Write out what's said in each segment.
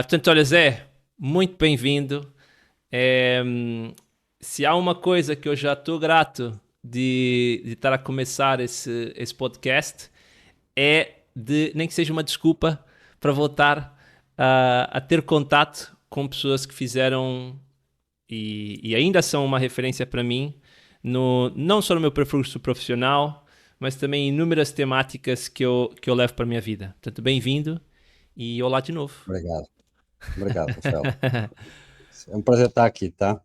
Portanto, olha, Zé, muito bem-vindo. É, Se há uma coisa que eu já estou grato de estar a começar esse podcast, é de, nem que seja uma desculpa, para voltar a ter contato com pessoas que fizeram e ainda são uma referência para mim, não só no meu percurso profissional, mas também em inúmeras temáticas que eu levo para a minha vida. Portanto, bem-vindo e olá de novo. Obrigado, obrigado, Rafael. É um prazer estar aqui, tá?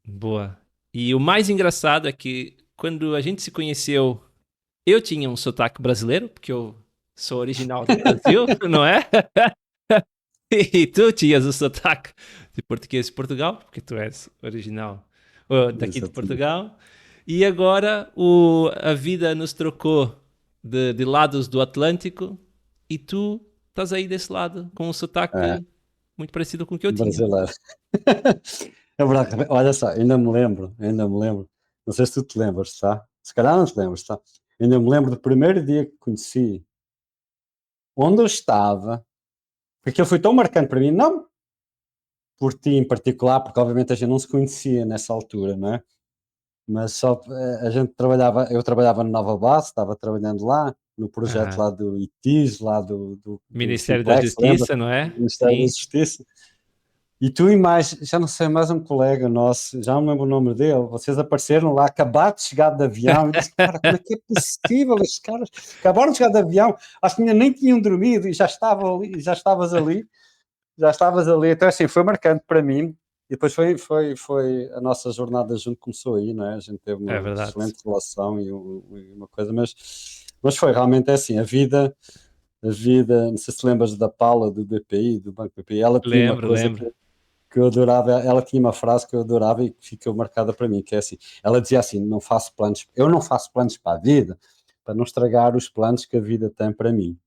Boa. E o mais engraçado é que quando a gente se conheceu, eu tinha um sotaque brasileiro, porque eu sou original do Brasil, não é? E tu tinhas o sotaque de português de Portugal, porque tu és original daqui de Exatamente. Portugal. E agora a vida nos trocou de lados do Atlântico e tu estás aí desse lado com um É, sotaque muito parecido com o que eu tinha. brasileiro. É verdade, olha só, ainda me lembro. Não sei se tu te lembras, tá? Se calhar não te lembras, tá? Ainda me lembro do primeiro dia que conheci, onde eu estava, porque aquilo foi tão marcante para mim, não por ti em particular, porque obviamente a gente não se conhecia nessa altura, não é? Mas só a gente trabalhava, eu trabalhava no Nova Base, estava trabalhando lá, no projeto Aham. lá do ITIS, lá do Ministério da Simplex, lembra? Justiça, não Do é? Ministério da Sim. Justiça. E tu e mais, já não sei, mais um colega nosso, já não lembro o nome dele, vocês apareceram lá, acabaram de chegar de avião, e disse, cara, como é que é possível? Estes caras acabaram de chegar de avião, acho que ainda nem tinham dormido e já estavam ali, já estavas ali, então assim, foi marcante para mim, e depois foi a nossa jornada junto começou aí, não é? A gente teve É uma verdade. excelente relação e uma coisa, mas foi realmente assim, a vida, não sei se lembras da Paula do BPI, do Banco BPI, ela tinha uma Lembro, coisa lembro. que eu adorava, ela tinha uma frase que eu adorava e que ficou marcada para mim, que é assim, ela dizia assim, eu não faço planos para a vida, para não estragar os planos que a vida tem para mim.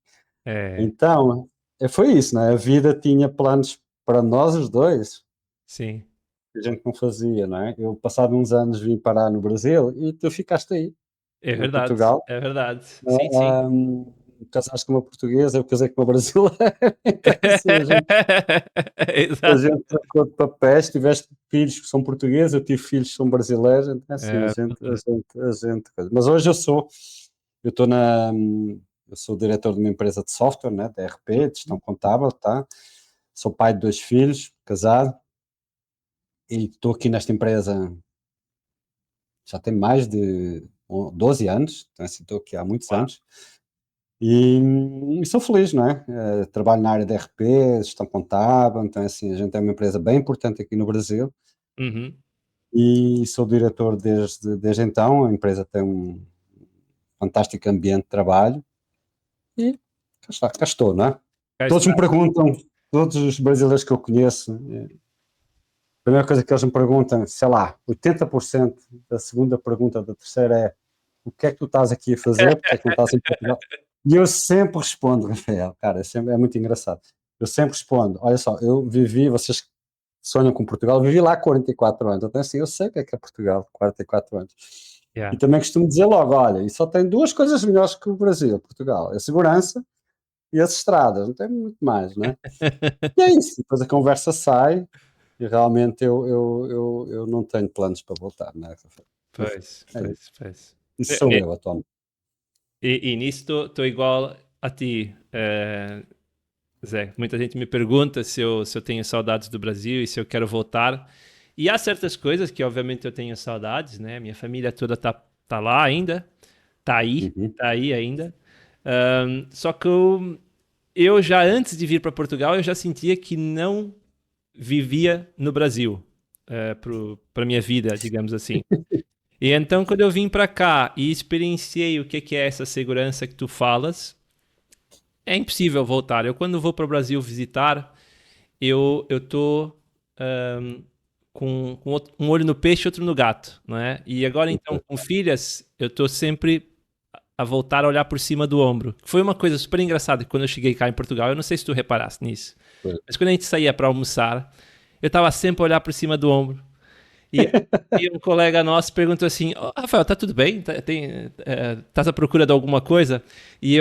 É, Então, foi isso, né? A vida tinha planos para nós os dois, sim. que a gente não fazia, não é? Eu, passado uns anos, vim parar no Brasil e tu ficaste aí, É em verdade. Portugal. É verdade. Sim, sim. Casaste com uma portuguesa, eu casei com uma brasileira. Então, assim, a Exato. gente trocou de papéis, tiveste filhos que são portugueses, eu tive filhos que são brasileiros, então assim, a É, gente, a gente, a gente. Mas hoje eu estou eu sou diretor de uma empresa de software, né, de ERP, de gestão contábil, tá? Sou pai de 2 filhos, casado, e estou aqui nesta empresa já tem mais de 12 anos, então assim, estou aqui há muitos uau. anos, e sou feliz, não é? Trabalho na área de ERP, gestão contábil, então assim, a gente é uma empresa bem importante aqui no Brasil, Uhum. e sou diretor desde então. A empresa tem um fantástico ambiente de trabalho e cá estou, não é? Cá Todos me está. perguntam, todos os brasileiros que eu conheço, a primeira coisa que eles me perguntam, sei lá, 80% da segunda pergunta da terceira é o que é que tu estás aqui a fazer, porque é que não estás em Portugal? E eu sempre respondo, Rafael, cara, é muito engraçado. Eu sempre respondo, olha só, eu vivi, vocês sonham com Portugal, eu vivi lá 44 anos, então assim, eu sei o que é Portugal, 44 anos. Yeah. E também costumo dizer logo, olha, e só tem duas coisas melhores que o Brasil, Portugal, a segurança e as estradas, não tem muito mais, né? E é isso, depois a conversa sai e realmente eu não tenho planos para voltar, né? Enfim, Pois, é isso. pois, pois. Isso sou E, eu atualmente. e nisso estou igual a ti, Zé. Muita gente me pergunta se eu tenho saudades do Brasil e se eu quero voltar. E há certas coisas que, obviamente, eu tenho saudades, né? Minha família toda tá lá ainda, Uhum. tá aí ainda. Só que eu já antes de vir para Portugal, eu já sentia que não vivia no Brasil, para minha vida, digamos assim. E então, quando eu vim para cá e experienciei o que é essa segurança que tu falas, é impossível voltar. Eu, quando vou para o Brasil visitar, eu tô com um olho no peixe e outro no gato, não é? E agora, então, com filhas, eu tô sempre a voltar a olhar por cima do ombro. Foi uma coisa super engraçada que quando eu cheguei cá em Portugal, eu não sei se tu reparaste nisso, mas quando a gente saía para almoçar, eu estava sempre a olhar por cima do ombro. E, e um colega nosso perguntou assim: "Ó, Rafael, tá tudo bem? Estás à procura de alguma coisa?" E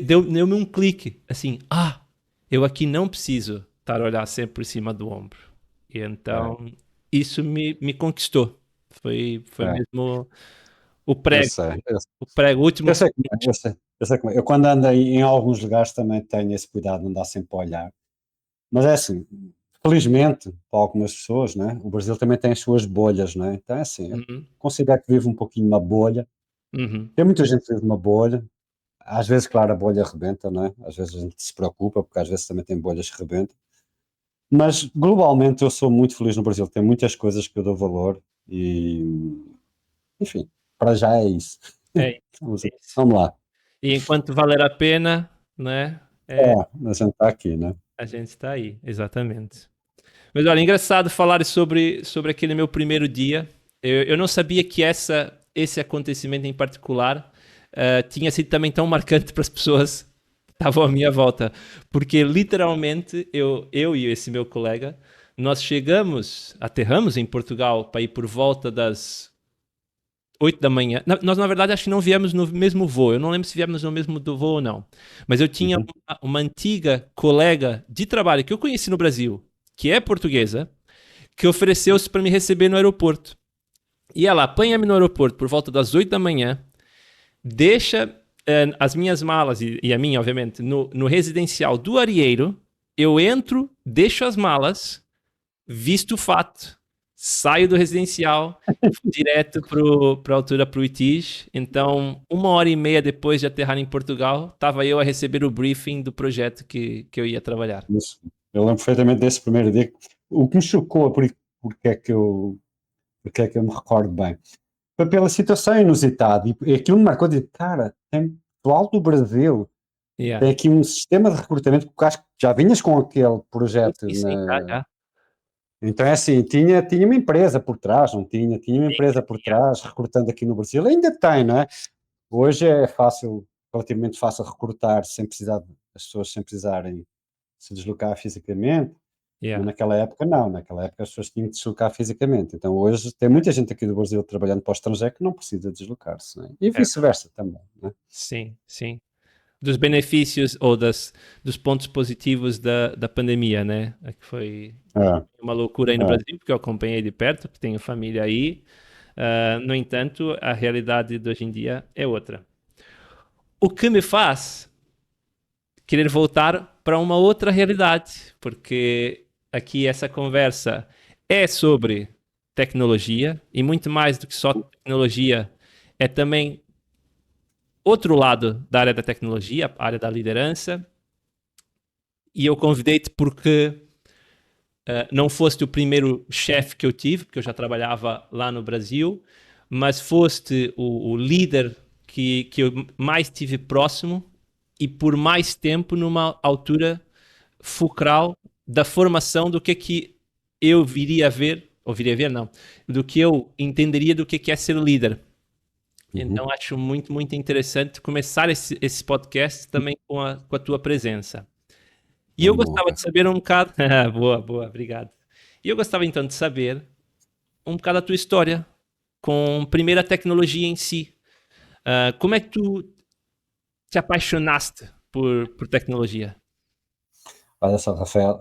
deu-me um clique, assim: eu aqui não preciso estar a olhar sempre por cima do ombro. E É, então isso me conquistou. Foi é, mesmo o eu prego, sei. o prego, o último. Eu sei como é, eu sei. Eu sei como é. Eu quando ando em alguns lugares também tenho esse cuidado de não andar sempre a olhar. Mas é assim, felizmente, para algumas pessoas, né, o Brasil também tem as suas bolhas, né? Então é assim, eu Uhum, considero que vive um pouquinho uma bolha. uhum. Tem muita gente que vive uma bolha. Às vezes, claro, a bolha rebenta, não é? Às vezes a gente se preocupa, porque às vezes também tem bolhas que rebentam. Mas globalmente eu sou muito feliz no Brasil. Tem muitas coisas que eu dou valor e, enfim, para já é isso. É Vamos, isso. vamos lá. E enquanto valer a pena, né? É, a gente está aqui, né? A gente está aí, exatamente. Mas olha, engraçado falar sobre aquele meu primeiro dia. Eu não sabia que esse acontecimento em particular tinha sido também tão marcante para as pessoas que estavam à minha volta. Porque literalmente eu e esse meu colega, nós aterramos em Portugal para ir por volta das 8 da manhã. Nós, na verdade, acho que não viemos no mesmo voo. Eu não lembro se viemos no mesmo voo ou não. Mas eu tinha Uhum. uma antiga colega de trabalho que eu conheci no Brasil, que é portuguesa, que ofereceu-se para me receber no aeroporto. E ela apanha-me no aeroporto por volta das 8 da manhã, deixa as minhas malas, e a minha, obviamente, no residencial do Arieiro. Eu entro, deixo as malas, visto o fato, saio do residencial, direto para a altura para o ITIS. Então, 1 hora e meia depois de aterrar em Portugal, estava eu a receber o briefing do projeto que eu ia trabalhar. Isso. Eu lembro perfeitamente desse primeiro dia. O que me chocou, porque é que porque é que eu me recordo bem, foi pela situação inusitada. E aquilo me marcou de, cara, tem pessoal do Brasil, Yeah. tem aqui um sistema de recrutamento, porque acho que já vinhas com aquele Sim, projeto sim, sim, já, na. já. Então é assim, tinha uma empresa por trás, não tinha? Tinha uma empresa por Yeah. trás, recrutando aqui no Brasil. Ainda tem, não é? Hoje é fácil, relativamente fácil recrutar sem precisar, as pessoas sem precisarem se deslocar fisicamente. Mas Yeah. naquela época não, naquela época as pessoas tinham que deslocar fisicamente. Então hoje tem muita gente aqui do Brasil trabalhando para o estrangeiro que não precisa deslocar-se, né? E É, vice-versa também, né? sim, sim. Dos benefícios ou dos pontos positivos da pandemia, né? É que foi É, uma loucura aí no é. Brasil, porque eu acompanhei de perto, porque tenho família aí. No entanto, a realidade de hoje em dia é outra. O que me faz querer voltar para uma outra realidade, porque aqui essa conversa é sobre tecnologia e muito mais do que só tecnologia, é também outro lado da área da tecnologia, a área da liderança. E eu convidei-te porque não foste o primeiro chefe que eu tive, porque eu já trabalhava lá no Brasil, mas foste o líder que eu mais tive próximo e por mais tempo numa altura fulcral da formação do que eu viria a ver, ou viria a ver, não, do que eu entenderia do que é ser líder. Uhum. Então acho muito, muito interessante começar esse podcast também com a tua presença. E É eu uma gostava de honra. saber um bocado. Boa, boa, obrigado. E eu gostava então de saber um bocado a tua história com primeiro a tecnologia em si. Como é que tu te apaixonaste por tecnologia? Olha só, Rafael,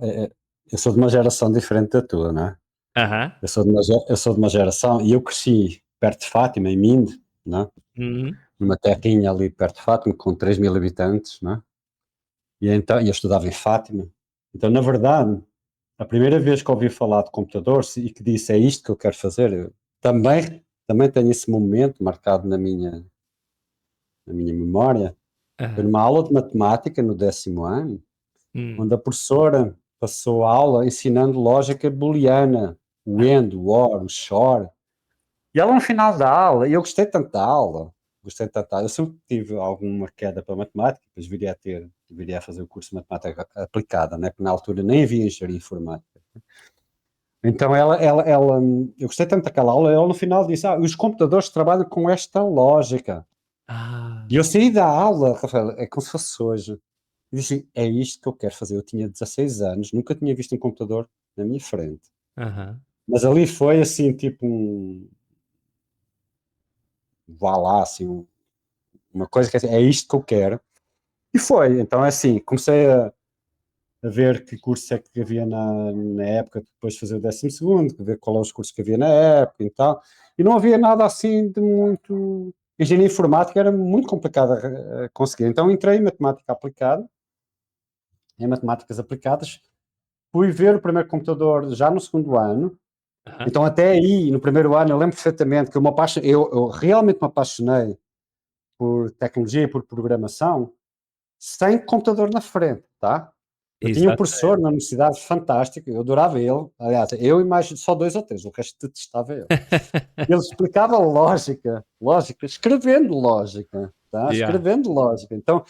eu sou de uma geração diferente da tua, não é? Aham. Eu sou de uma geração e eu cresci perto de Fátima, em Minde, não é? Uhum. Numa terrinha ali perto de Fátima, com 3.000 habitantes, não é? E então, eu estudava em Fátima. Então, na verdade, a primeira vez que ouvi falar de computadores e que disse é isto que eu quero fazer, eu também tenho esse momento marcado na minha memória. Foi Aham. numa aula de matemática no 10º ano, Hum. onde a professora passou a aula ensinando lógica booleana, o AND, o OR, o SHOR. E ela no final da aula, e eu gostei tanto da aula, gostei tanto da aula, eu sempre tive alguma queda para matemática, depois viria a fazer o curso de matemática aplicada, né? Porque na altura nem havia engenharia informática. Então eu gostei tanto daquela aula, ela no final disse, os computadores trabalham com esta lógica. Ah. E eu saí da aula, Rafael, é como se fosse hoje. E disse, é isto que eu quero fazer. Eu tinha 16 anos, nunca tinha visto um computador na minha frente. Aham. Mas ali foi assim, tipo vá lá, assim, uma coisa que é isto que eu quero. E foi, então é assim, comecei a ver que curso é que havia na época, depois de fazer o 12º, ver qual é os cursos que havia na época e tal. E não havia nada assim de muito... Engenharia informática era muito complicado a conseguir. Então entrei em matemática aplicada, em matemáticas aplicadas, fui ver o primeiro computador já no segundo ano. Então até aí, no primeiro ano, eu lembro perfeitamente que eu realmente me apaixonei por tecnologia e por programação sem computador na frente, tá? Eu tinha um Exato. professor na universidade fantástico, eu adorava ele, aliás, eu e mais só 2 ou 3, o resto detestava ele. Ele explicava lógica, escrevendo lógica, tá? Yeah. Escrevendo lógica. Então,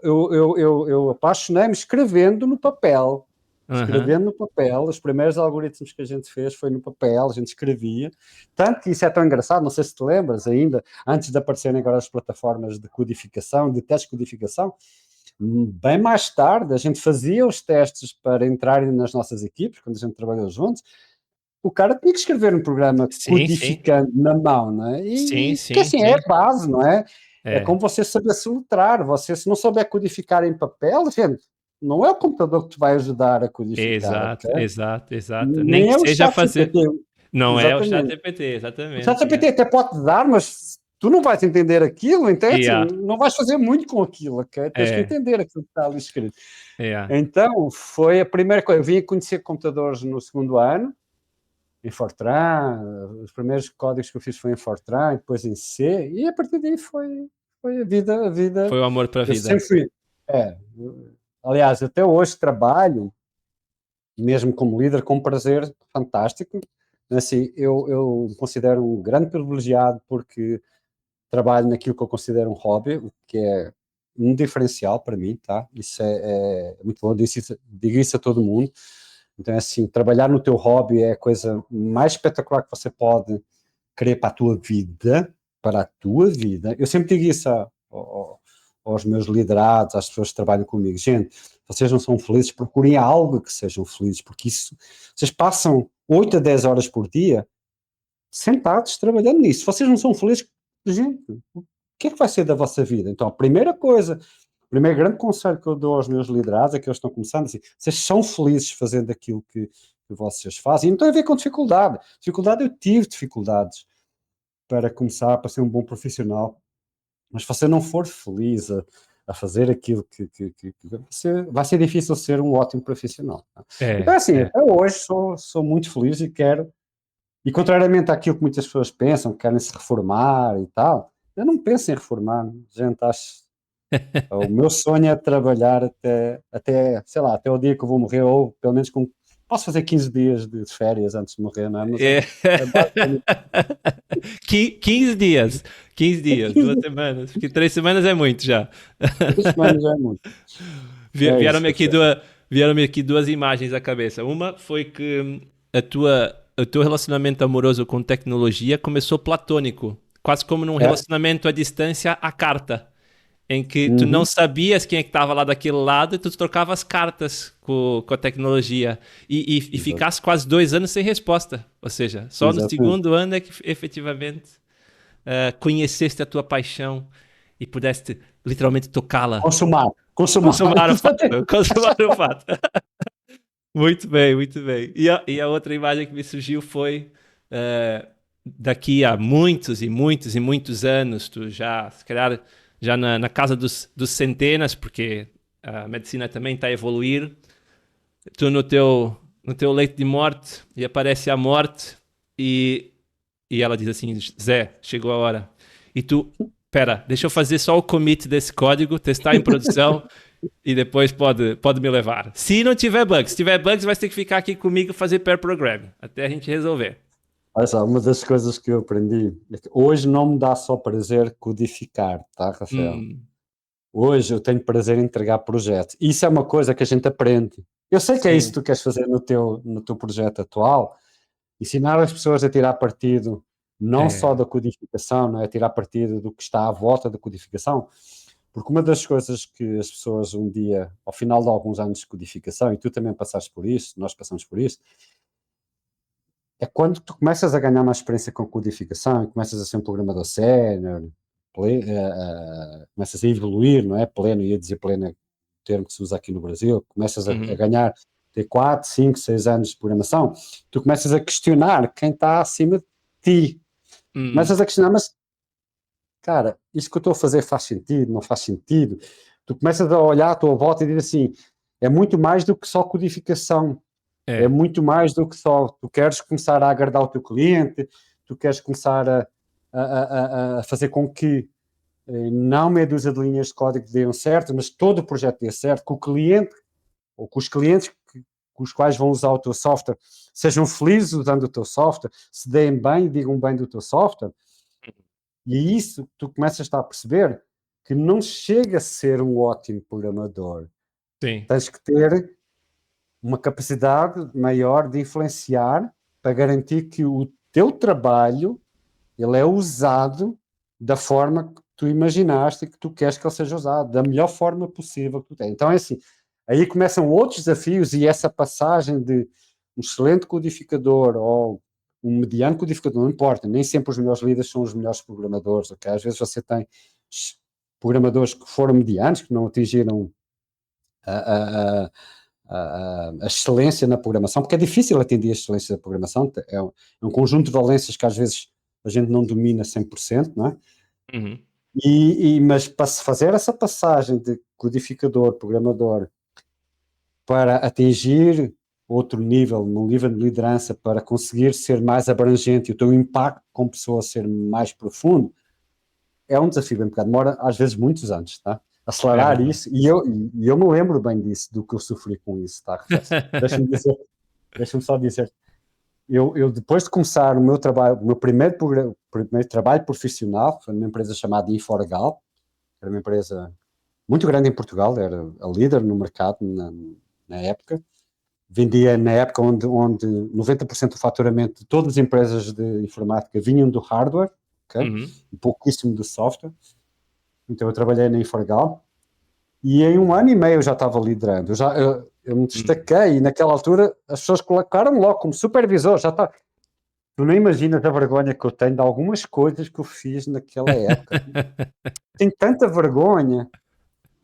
eu apaixonei-me escrevendo no papel. Aham. Escrevendo no papel, os primeiros algoritmos que a gente fez foi no papel, a gente escrevia. Tanto que isso é tão engraçado, não sei se te lembras ainda, antes de aparecerem agora as plataformas de codificação, de teste de codificação, bem mais tarde a gente fazia os testes para entrarem nas nossas equipes, quando a gente trabalhou juntos, o cara tinha que escrever um programa Sim, sim. codificando na mão, não é? Sim, Porque sim, assim, é sim. a base, não é? É É. como você saber soltar. Você, se não souber codificar em papel, gente, não é o computador que te vai ajudar a codificar, Exato, ok? exato, exato. Nem Nem que é o seja chat fazer. GPT. Não é o Exatamente. ChatGPT, O exatamente. chat Yeah. GPT até pode te dar, mas tu não vais entender aquilo, então assim, Yeah. não vais fazer muito com aquilo, ok? Tens que É, entender aquilo que está ali escrito. yeah. Então, foi a primeira coisa. Eu vim a conhecer computadores no segundo ano, em Fortran, os primeiros códigos que eu fiz foi em Fortran, depois em C, e a partir daí foi a vida, Foi o amor para a eu vida. sempre fui, aliás, até hoje trabalho, mesmo como líder, com um prazer fantástico, assim, eu considero um grande privilegiado porque trabalho naquilo que eu considero um hobby, o que é um diferencial para mim, tá? Isso é muito bom, digo isso a todo mundo. Então, é assim, trabalhar no teu hobby é a coisa mais espetacular que você pode querer para a tua vida, para a tua vida. Eu sempre digo isso aos meus liderados, às pessoas que trabalham comigo. Gente, vocês não são felizes, procurem algo que sejam felizes, porque isso, vocês passam 8 a 10 horas por dia sentados trabalhando nisso. Vocês não são felizes, gente, o que é que vai ser da vossa vida? Então, a primeira coisa, o primeiro grande conselho que eu dou aos meus liderados é que eles estão começando assim, vocês são felizes fazendo aquilo que vocês fazem, e não tem a ver com dificuldade. Dificuldade, eu tive dificuldades para começar, para ser um bom profissional, mas se você não for feliz a fazer aquilo vai ser difícil ser um ótimo profissional. Então, É, assim, é. até hoje sou muito feliz e quero, e contrariamente àquilo que muitas pessoas pensam, que querem se reformar e tal, eu não penso em reformar, gente, acho, o meu sonho é trabalhar sei lá, até o dia que eu vou morrer, ou pelo menos posso fazer 15 dias de férias antes de morrer, não é? Mas É. é basicamente 15 dias. 15 dias, 15 duas semanas. Porque 3 semanas é muito já. semanas, já é muito. É isso Vieram-me que eu aqui quero. vieram-me aqui duas imagens à cabeça. Uma foi que o teu relacionamento amoroso com tecnologia começou platônico, quase como num É? relacionamento à distância à carta, em que tu não Uhum. sabias quem é que estava lá daquele lado e tu trocava as cartas com a tecnologia e Exato. ficasse quase 2 anos sem resposta. Ou seja, só no Exatamente. segundo ano é que efetivamente conheceste a tua paixão e pudeste literalmente tocá-la. Consumar. Consumar o Exatamente. fato, consumar o fato. Muito bem, muito bem. E a outra imagem que me surgiu foi daqui a muitos e muitos e muitos anos, tu já, se calhar, já na casa dos centenas, porque a medicina também está a evoluir, tu no teu leito de morte e aparece a morte e, e ela diz assim, Zé, chegou a hora. E tu, pera, deixa eu fazer só o commit desse código, testar em produção e depois pode me levar. Se não tiver bugs. Se tiver bugs, vai ter que ficar aqui comigo e fazer pair programming até a gente resolver. Olha só, uma das coisas que eu aprendi é que hoje não me dá só prazer codificar, tá, Rafael? Hum, Hoje eu tenho prazer em entregar projetos. Isso é uma coisa que a gente aprende. Eu sei que é isso que sim. tu queres fazer no teu projeto atual, ensinar as pessoas a tirar partido não só É, da codificação, não é? Tirar partido do que está à volta da codificação, porque uma das coisas que as pessoas um dia, ao final de alguns anos de codificação, e tu também passaste por isso, nós passamos por isso, é quando tu começas a ganhar mais experiência com codificação e começas a ser um programador sénior, começas a evoluir, não é? Pleno, ia dizer pleno, termo que se usa aqui no Brasil, começas a Uhum. ganhar, ter 4, 5, 6 anos de programação, tu começas a questionar quem está acima de ti. Começas a questionar, mas, cara, isto que eu estou a fazer faz sentido, não faz sentido? Tu começas a olhar à tua volta e dizer assim, é muito mais do que só codificação. É É. muito mais do que só, tu queres começar a agradar o teu cliente, tu queres começar a fazer com que não meia dúzia de linhas de código deem certo, mas todo o projeto dê certo, que o cliente, ou que os clientes com os quais vão usar o teu software sejam felizes usando o teu software, se deem bem, digam bem do teu software, e é isso que tu começas a estar a perceber, que não chega a ser um ótimo programador. Sim. Tens que ter uma capacidade maior de influenciar para garantir que o teu trabalho ele é usado da forma que tu imaginaste e que tu queres que ele seja usado, da melhor forma possível que tu tens. Então é assim, aí começam outros desafios e essa passagem de um excelente codificador ou um mediano codificador, não importa, nem sempre os melhores líderes são os melhores programadores, ok? Às vezes você tem programadores que foram medianos, que não atingiram a, a excelência na programação, porque é difícil atingir a excelência da programação, é um conjunto de valências que às vezes a gente não domina 100%, não é? Uhum. Mas para se fazer essa passagem de codificador, programador, para atingir outro nível, num nível de liderança, para conseguir ser mais abrangente e o teu impacto como pessoa ser mais profundo, é um desafio bem bocado, demora às vezes muitos anos, tá? É Acelerar verdade. isso, e eu me lembro bem disso, do que eu sofri com isso, tá, Rafael? Deixa-me só dizer, eu depois de começar o meu trabalho, o meu primeiro trabalho profissional, foi numa empresa chamada Inforgal, era uma empresa muito grande em Portugal, era a líder no mercado na época, vendia na época onde 90% do faturamento de todas as empresas de informática vinham do hardware, okay? Uhum. E pouquíssimo do software. Então eu trabalhei na Inforgal e em 1 ano e meio eu já estava liderando. Eu me destaquei e naquela altura as pessoas colocaram logo como supervisor, já está. Tu nem imaginas a vergonha que eu tenho de algumas coisas que eu fiz naquela época. Tenho tanta vergonha,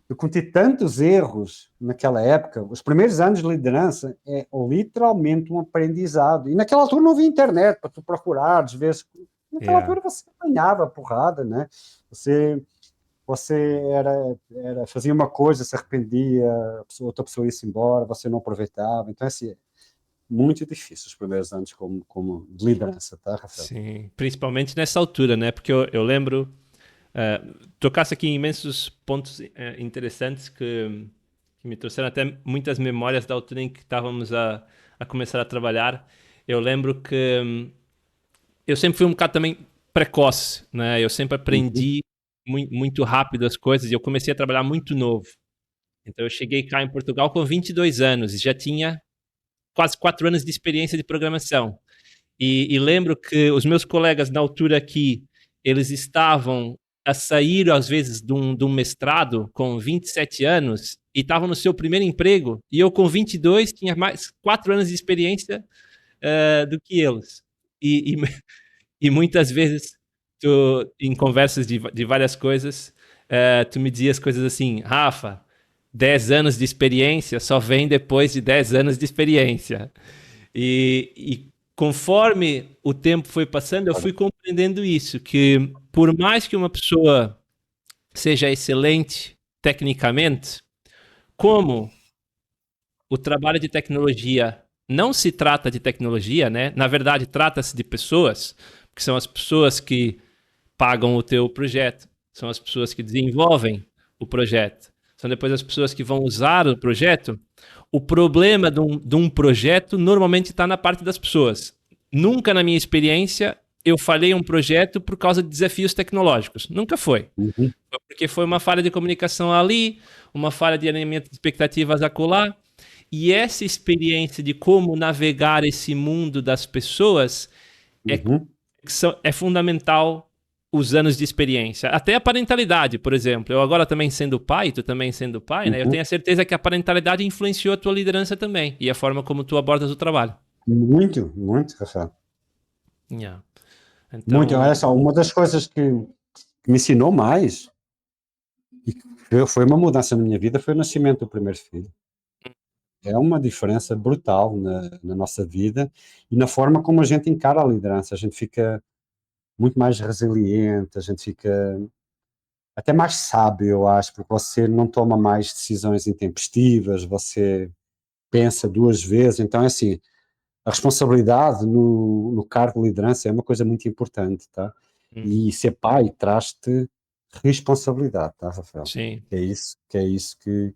eu cometi tantos erros naquela época. Os primeiros anos de liderança é literalmente um aprendizado. E naquela altura não havia internet para tu procurar, às vezes. Naquela Yeah. altura você apanhava porrada, né? Você fazia uma coisa, se arrependia, outra pessoa ia-se embora, você não aproveitava. Então, assim, muito difícil os primeiros anos como de liderança, tá, Rafael? Sim, principalmente nessa altura, né? Porque eu lembro, tocasse aqui em imensos pontos interessantes que me trouxeram até muitas memórias da altura em que estávamos a começar a trabalhar. Eu lembro que eu sempre fui um bocado também precoce, né? Eu sempre Uhum, aprendi muito rápido as coisas e eu comecei a trabalhar muito novo. Então eu cheguei cá em Portugal com 22 anos e já tinha quase 4 anos de experiência de programação. E lembro que os meus colegas na altura aqui, eles estavam a sair, às vezes, de um mestrado com 27 anos e estavam no seu primeiro emprego, e eu com 22 tinha mais 4 anos de experiência do que eles. E, e, e muitas vezes, em conversas de várias coisas, tu me dizias coisas assim, Rafa, 10 anos de experiência só vem depois de 10 anos de experiência. E conforme o tempo foi passando, eu claro. fui compreendendo isso, que por mais que uma pessoa seja excelente tecnicamente, como o trabalho de tecnologia não se trata de tecnologia, né? Na verdade, trata-se de pessoas, que são as pessoas que pagam o teu projeto, são as pessoas que desenvolvem o projeto, são depois as pessoas que vão usar o projeto. O problema de um projeto normalmente está na parte das pessoas. Nunca na minha experiência eu falhei um projeto por causa de desafios tecnológicos. Nunca foi. Uhum, Foi porque foi uma falha de comunicação ali, uma falha de alinhamento de expectativas acolá. E essa experiência de como navegar esse mundo das pessoas é, uhum, é fundamental os anos de experiência. Até a parentalidade, por exemplo. Eu agora também sendo pai, tu também sendo pai, né? Eu uhum. tenho a certeza que a parentalidade influenciou a tua liderança também e a forma como tu abordas o trabalho. Muito, muito, Rafael. Yeah. Muito. Então, Olha só, uma das coisas que me ensinou mais e que foi uma mudança na minha vida, foi o nascimento do primeiro filho. É uma diferença brutal na nossa vida e na forma como a gente encara a liderança. A gente fica muito mais resiliente, a gente fica até mais sábio, eu acho, porque você não toma mais decisões intempestivas, você pensa duas vezes. Então, é assim, a responsabilidade no cargo de liderança é uma coisa muito importante, tá? Hum, E ser pai traz-te responsabilidade, tá, Rafael? sim. Que é isso que.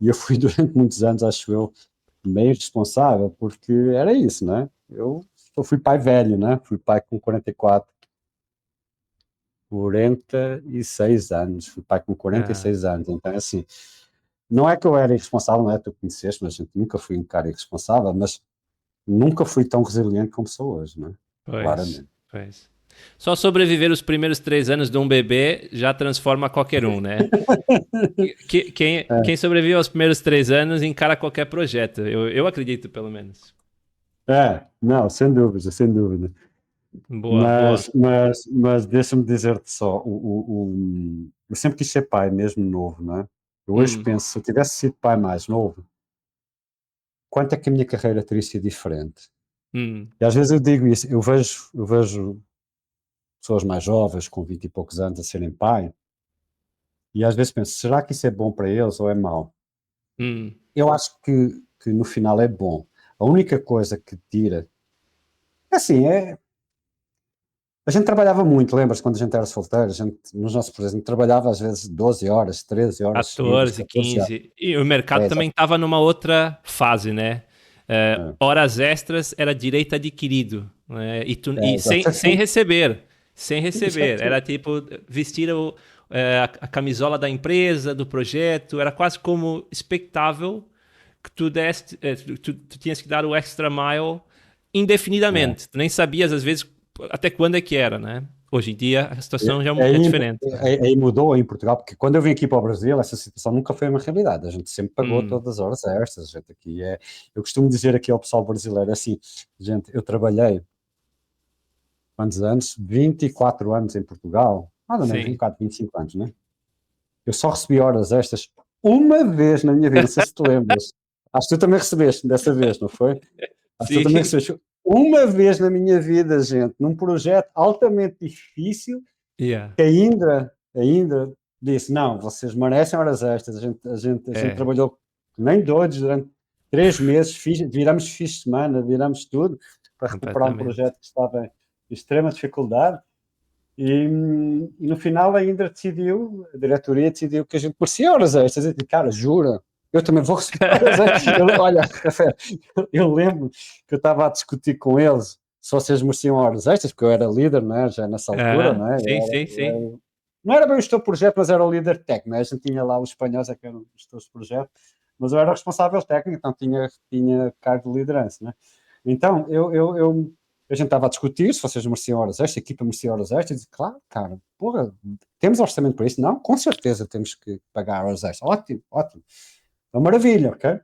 E eu fui durante muitos anos, acho eu, meio responsável, porque era isso, né? Eu fui pai velho, né? Fui pai com 46 anos, fui pai com Ah, 46 anos, então é assim, não é que eu era irresponsável, não é tu conheceste, mas a gente nunca fui um cara irresponsável, mas nunca fui tão resiliente como sou hoje, né? pois, Claramente. pois. Só sobreviver os primeiros 3 anos de um bebê já transforma qualquer um, né? Quem sobrevive aos primeiros 3 anos encara qualquer projeto. Eu acredito, pelo menos. Não, sem dúvida, sem dúvida. Boa, boa. Mas deixa-me dizer-te só, eu sempre quis ser pai, mesmo novo, não é? Eu hoje Hum, penso, se eu tivesse sido pai mais novo, quanto é que a minha carreira teria sido diferente? hum, E às vezes eu digo isso, eu vejo pessoas mais jovens, com 20 e poucos anos, a serem pai, e às vezes penso, será que isso é bom para eles ou é mau? hum, Eu acho que no final é bom. A única coisa que tira, assim, a gente trabalhava muito, lembras quando a gente era solteiro, a gente, nos nossos projetos, trabalhava às vezes 12 horas, 13 horas seguidas, 14, 14 horas. 15. E o mercado É, também estava numa outra fase, né? é, Horas extras era direito adquirido, né? E sem exatamente. receber. Sem receber. Era Exatamente. tipo vestir a camisola da empresa, do projeto. Era quase como expectável que tu deste, tu tinhas que dar o extra mile É. indefinidamente. Tu nem sabias, às vezes, até quando é que era, né? Hoje em dia a situação já é Aí, diferente, né? aí mudou em Portugal, porque quando eu vim aqui para o Brasil, essa situação nunca foi uma realidade. A gente sempre pagou Hum, todas as horas extras. A gente aqui eu costumo dizer aqui ao pessoal brasileiro assim, gente, eu trabalhei quantos anos? 24 anos em Portugal, mais ou menos sim. 24, 25 anos, né? Eu só recebi horas extras uma vez na minha vida, não sei se te lembras. Acho que tu também recebeste dessa vez, não foi? Acho que tu também Sim. recebeste uma vez na minha vida, gente, num projeto altamente difícil, Yeah. que ainda disse, não, vocês merecem horas extras, a gente É, trabalhou nem doidos durante 3 meses, viramos fins de semana, viramos tudo, para recuperar um completamente. projeto que estava em extrema dificuldade, e no final ainda decidiu, a diretoria decidiu que a gente merecia horas extras. Eu disse, cara, jura? Eu também vou receber horas extras. Olha, Rafael, eu lembro que eu estava a discutir com eles se vocês mereciam horas extras, porque eu era líder, né, já nessa altura, Aham, né, sim, sim, sim. não era bem o gestor de projeto, mas era o líder técnico, né? A gente tinha lá os espanhóis, que eram os gestores de projeto, mas eu era responsável técnico, então tinha cargo de liderança, né? Então, a gente estava a discutir se vocês mereciam horas extras, a equipa merecia horas extras, e disse, claro, cara, porra, temos orçamento para isso? Não, com certeza temos que pagar horas extras. Ótimo, ótimo. Então, maravilha, ok?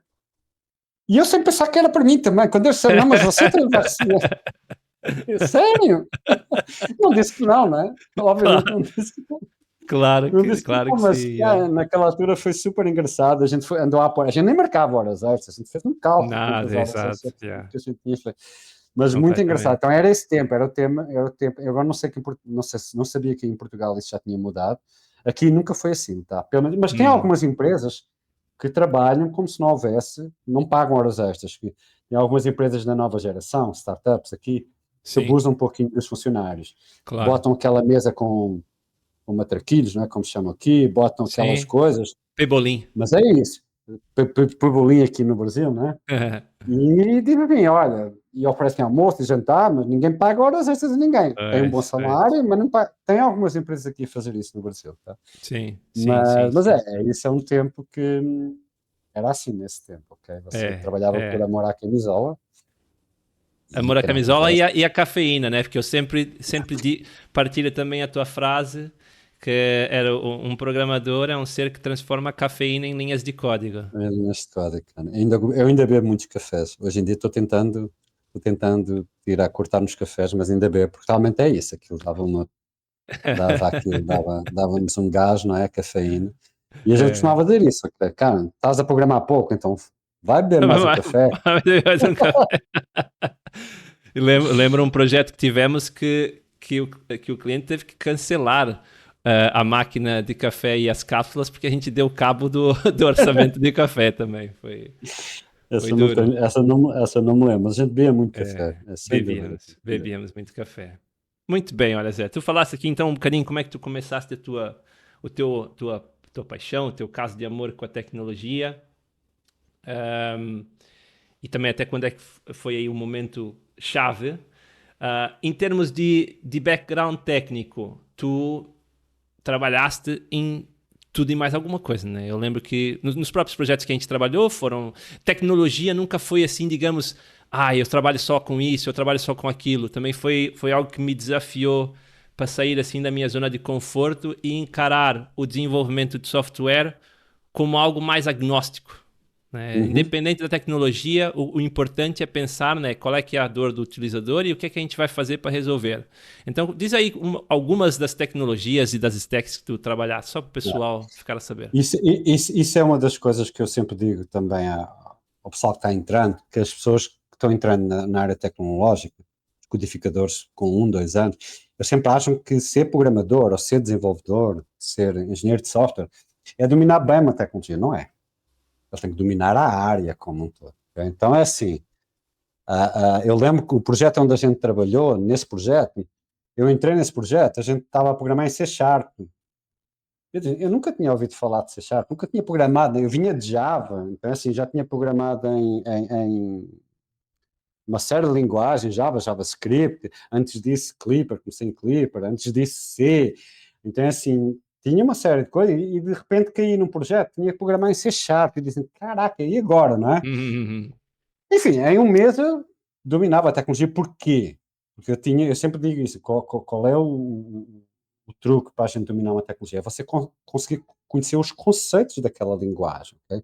E eu sempre pensava que era para mim também, quando eu disse, não, mas você também vai receber. Sério? Não disse que não, né? Obviamente Claro, não disse que não. claro Não que, disse que claro não, que mas sim. É. naquela altura foi super engraçado. A gente andou a pôr, a gente nem marcava horas extras, a gente fez um cálculo de quantas Nada, horas exato. extras Yeah. que a gente tinha feito. Mas muito engraçado. Completamente. Então era esse tempo, era o tema, era o tempo. Eu agora não sei que não sei não sabia que em Portugal isso já tinha mudado. Aqui nunca foi assim, tá? Mas tem Hum, algumas empresas que trabalham como se não houvesse, não pagam horas extras. Tem algumas empresas da nova geração, startups aqui, que sim, abusam um pouquinho dos funcionários. claro. Botam aquela mesa com matraquilhos, não é? Como se chama aqui, botam aquelas Sim. coisas, Pebolim. mas é isso. Por aqui no Brasil, não é? E diz assim, olha, e oferecem almoço e jantar, mas ninguém paga horas extras a ninguém. Tem um bom Pois, pois. salário, mas não paga. Tem algumas empresas aqui a fazer isso no Brasil, tá? Sim, sim, sim, Mas sim. isso é um tempo que era assim nesse tempo, ok? Você É, trabalhava por é. amor à camisola e Amor à pronto, o camisola resto. e a cafeína, né? Porque eu sempre partilho também a tua frase que era um programador é um ser que transforma a cafeína em linhas de código. É neste código, cara. Eu ainda bebo muitos cafés. Hoje em dia estou tentando tirar, cortar nos cafés, mas ainda bebo, porque realmente é isso, aquilo dava-nos um gás, não é? A cafeína. E a gente É. costumava dizer isso, cara, estás a programar pouco, então vai beber mais um Vai- café. mais um café. Lembro um projeto que tivemos que o cliente teve que cancelar a máquina de café e as cápsulas porque a gente deu cabo do orçamento de café também. Foi Essa não, duro. tenho, essa não me lembro, mas a gente bebia muito café, sem dúvida. Bebíamos muito café. Muito bem, olha, Zé. Tu falaste aqui então um bocadinho como é que tu começaste tua paixão, o teu caso de amor com a tecnologia. Ahm, e também até quando é que foi aí o momento chave. Em termos de background técnico, tu trabalhaste em tudo e mais alguma coisa, né? Eu lembro que nos próprios projetos que a gente trabalhou foram... Tecnologia nunca foi assim, digamos, eu trabalho só com isso, eu trabalho só com aquilo. Também foi algo que me desafiou para sair assim da minha zona de conforto e encarar o desenvolvimento de software como algo mais agnóstico, né? Uhum. Independente da tecnologia, o importante é pensar, né, qual é que é a dor do utilizador e o que é que a gente vai fazer para resolver. Então, diz aí algumas das tecnologias e das stacks que tu trabalhaste, só para o pessoal ficar a saber. Isso é uma das coisas que eu sempre digo também ao pessoal que está entrando, que as pessoas que estão entrando na área tecnológica, os codificadores com 1, 2 anos, eles sempre acham que ser programador ou ser desenvolvedor, ser engenheiro de software, é dominar bem uma tecnologia. Não é. Eles têm que dominar a área como um todo. Ok? Então é assim, eu lembro que o projeto onde a gente trabalhou, nesse projeto, eu entrei nesse projeto, a gente estava a programar em C Sharp. Eu nunca tinha ouvido falar de C Sharp, nunca tinha programado, eu vinha de Java, então assim, já tinha programado em uma série de linguagens, Java, JavaScript, antes disso Clipper, comecei em Clipper, antes disso C, então assim, tinha uma série de coisas e de repente caí num projeto, tinha que programar em C Sharp, e dizem, caraca, e agora, não é? Uhum. Enfim, em um mês eu dominava a tecnologia. Porquê? Porque eu sempre digo isso, qual é o truque para a gente dominar uma tecnologia? É você conseguir conhecer os conceitos daquela linguagem, ok?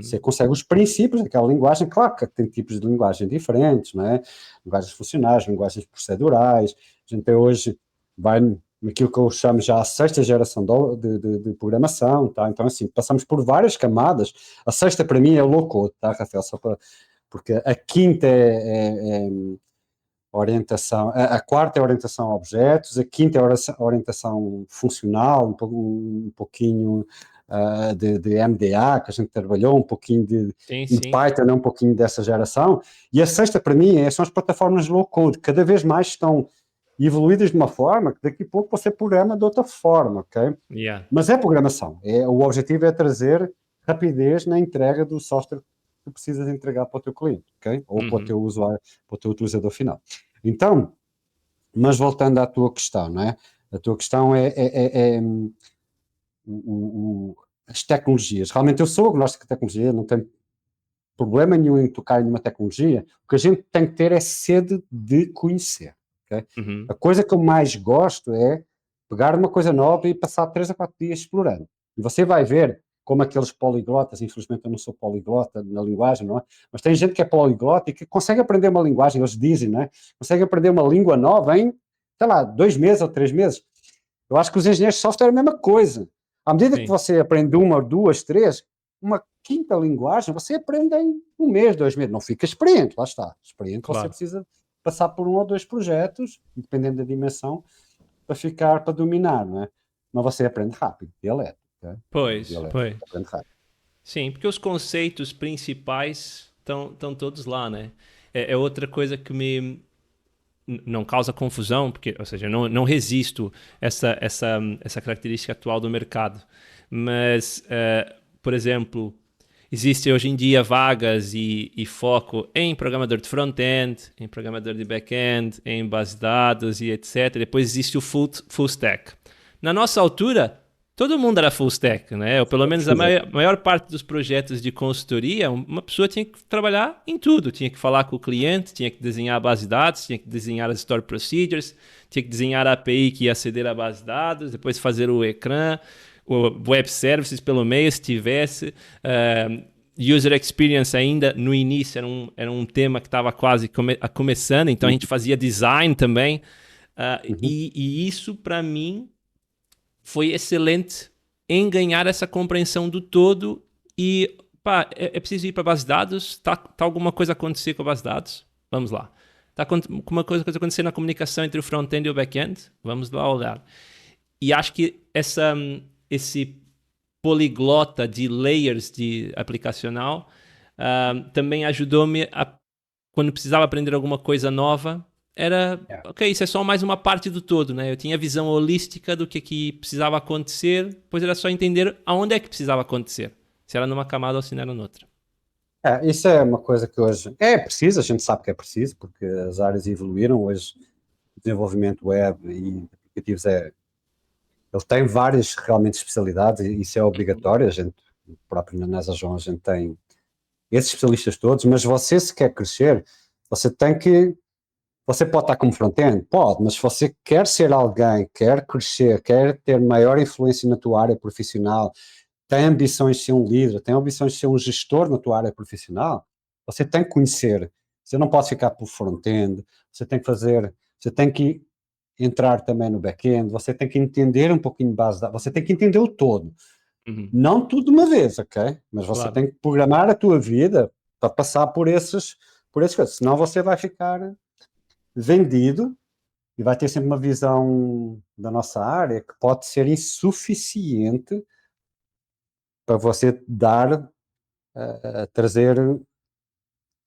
Você Uhum. consegue os princípios daquela linguagem, claro que tem tipos de linguagem diferentes, não é? Linguagens funcionais, linguagens procedurais, a gente hoje vai naquilo que eu chamo já a sexta geração de programação, tá? Então, assim, passamos por várias camadas. A sexta, para mim, é o low-code, tá, Rafael? Só para porque a quinta é orientação, a quarta é orientação a objetos, a quinta é orientação funcional, um pouquinho de MDA, que a gente trabalhou, um pouquinho de Sim, sim. Python, um pouquinho dessa geração, e a sexta para mim são as plataformas low-code, cada vez mais estão evoluídas de uma forma que daqui a pouco você programa de outra forma, ok? Yeah. Mas é programação, o objetivo é trazer rapidez na entrega do software que precisas entregar para o teu cliente, ok? Ou para o Uhum. teu usuário, para o teu utilizador final. Então, mas voltando à tua questão, não é? A tua questão é as tecnologias. Realmente eu sou agnóstico de tecnologia, não tenho problema nenhum em tocar em uma tecnologia. O que a gente tem que ter é sede de conhecer, ok? Uhum. A coisa que eu mais gosto é pegar uma coisa nova e passar 3 a 4 dias explorando. E você vai ver como aqueles poliglotas, infelizmente eu não sou poliglota na linguagem, não é? Mas tem gente que é poliglota e que consegue aprender uma linguagem, eles dizem, não é? Consegue aprender uma língua nova em, sei lá, 2 meses ou 3 meses. Eu acho que os engenheiros de software é a mesma coisa. À medida que Sim, você aprende uma, duas, três, uma quinta linguagem, você aprende em 1 mês, 2 meses. Não fica experiente, lá está. Experiente, você claro. precisa passar por 1 ou 2 projetos, dependendo da dimensão, para dominar, não é? Mas você aprende rápido, dialeto. Okay? Pois, Dialeto, pois. aprende rápido. Sim, porque os conceitos principais estão todos lá, né? É outra coisa que não causa confusão, porque, ou seja, não resisto essa característica atual do mercado. Mas, por exemplo, existe hoje em dia vagas e foco em programador de front-end, em programador de back-end, em base de dados e etc. Depois existe o full stack. Na nossa altura, todo mundo era full stack, né? Ou pelo menos a maior parte dos projetos de consultoria, uma pessoa tinha que trabalhar em tudo. Tinha que falar com o cliente, tinha que desenhar a base de dados, tinha que desenhar as store procedures, tinha que desenhar a API que ia aceder à base de dados, depois fazer o ecrã, o web services pelo meio, se tivesse. User experience ainda no início era um tema que estava quase começando, então a gente fazia design também. Uhum. E isso para mim foi excelente em ganhar essa compreensão do todo e, pá, é preciso ir para a base de dados, tá alguma coisa a acontecer com a base de dados? Vamos lá. Está uma coisa a acontecer na comunicação entre o front-end e o back-end? Vamos lá olhar. E acho que esse poliglota de layers de aplicacional também ajudou-me a, quando precisava aprender alguma coisa nova, era, ok, isso é só mais uma parte do todo, né? Eu tinha a visão holística do que precisava acontecer, pois era só entender aonde é que precisava acontecer, se era numa camada ou se não era noutra. Isso é uma coisa que hoje é preciso, a gente sabe que é preciso, porque as áreas evoluíram, hoje o desenvolvimento web e aplicativos ele tem várias realmente especialidades e isso é obrigatório, a gente, próprio na NASA João, a gente tem esses especialistas todos, mas você se quer crescer, você pode estar como front-end? Pode, mas se você quer ser alguém, quer crescer, quer ter maior influência na tua área profissional, tem ambições de ser um líder, tem ambições de ser um gestor na tua área profissional, você tem que conhecer, você não pode ficar pelo front-end, você tem que entrar também no back-end, você tem que entender um pouquinho de base de dados, você tem que entender o todo. Não tudo de uma vez, ok? Mas você tem que programar a tua vida para passar por esses coisas, senão você vai ficar vendido e vai ter sempre uma visão da nossa área que pode ser insuficiente para você trazer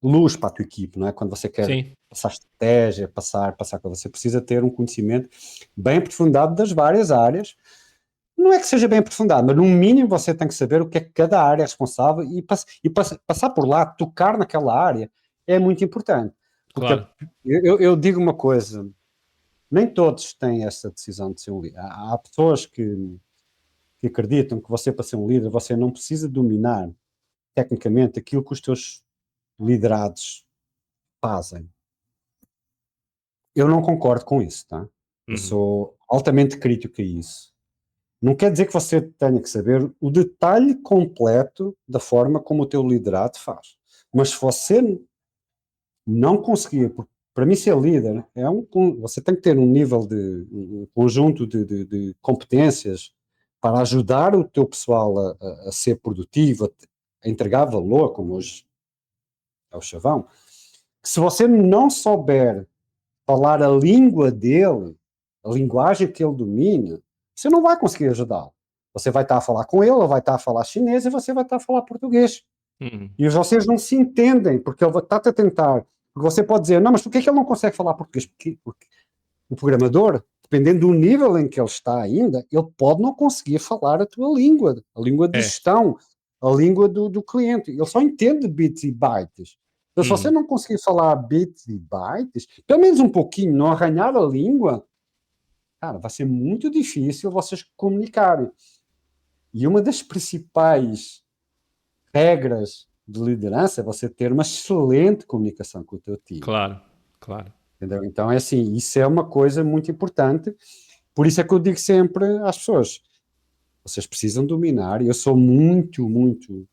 luz para a tua equipe, não é? Quando você quer passar estratégia, passar, você precisa ter um conhecimento bem aprofundado das várias áreas. Não é que seja bem aprofundado, mas no mínimo você tem que saber o que é que cada área é responsável e passar por lá, tocar naquela área é muito importante. Porque eu digo uma coisa, nem todos têm essa decisão de ser um líder. Há pessoas que acreditam que você, para ser um líder, você não precisa dominar tecnicamente aquilo que os teus liderados fazem. Eu não concordo com isso, tá? Eu sou altamente crítico a isso. Não quer dizer que você tenha que saber o detalhe completo da forma como o teu liderado faz. Mas se você não conseguir, para mim ser líder, você tem que ter um conjunto de competências para ajudar o teu pessoal a ser produtivo, a entregar valor, como hoje é o chavão. Que se você não souber falar a língua dele, a linguagem que ele domina, você não vai conseguir ajudá-lo. Você vai estar a falar com ele vai estar a falar chinês e você vai estar a falar português. E vocês não se entendem, porque ele está a tentar. Porque você pode dizer, não, mas por que ele não consegue falar português? Porque o programador, dependendo do nível em que ele está ainda, ele pode não conseguir falar a tua língua, a língua de gestão, a língua do cliente. Ele só entende bits e bytes. Então, se você não conseguir falar bits e bytes, pelo menos um pouquinho, não arranhar a língua, cara, vai ser muito difícil vocês comunicarem. E uma das principais regras de liderança é você ter uma excelente comunicação com o teu time. Claro. Entendeu? Então, é assim, isso é uma coisa muito importante. Por isso é que eu digo sempre às pessoas, vocês precisam dominar, e eu sou muito, muito,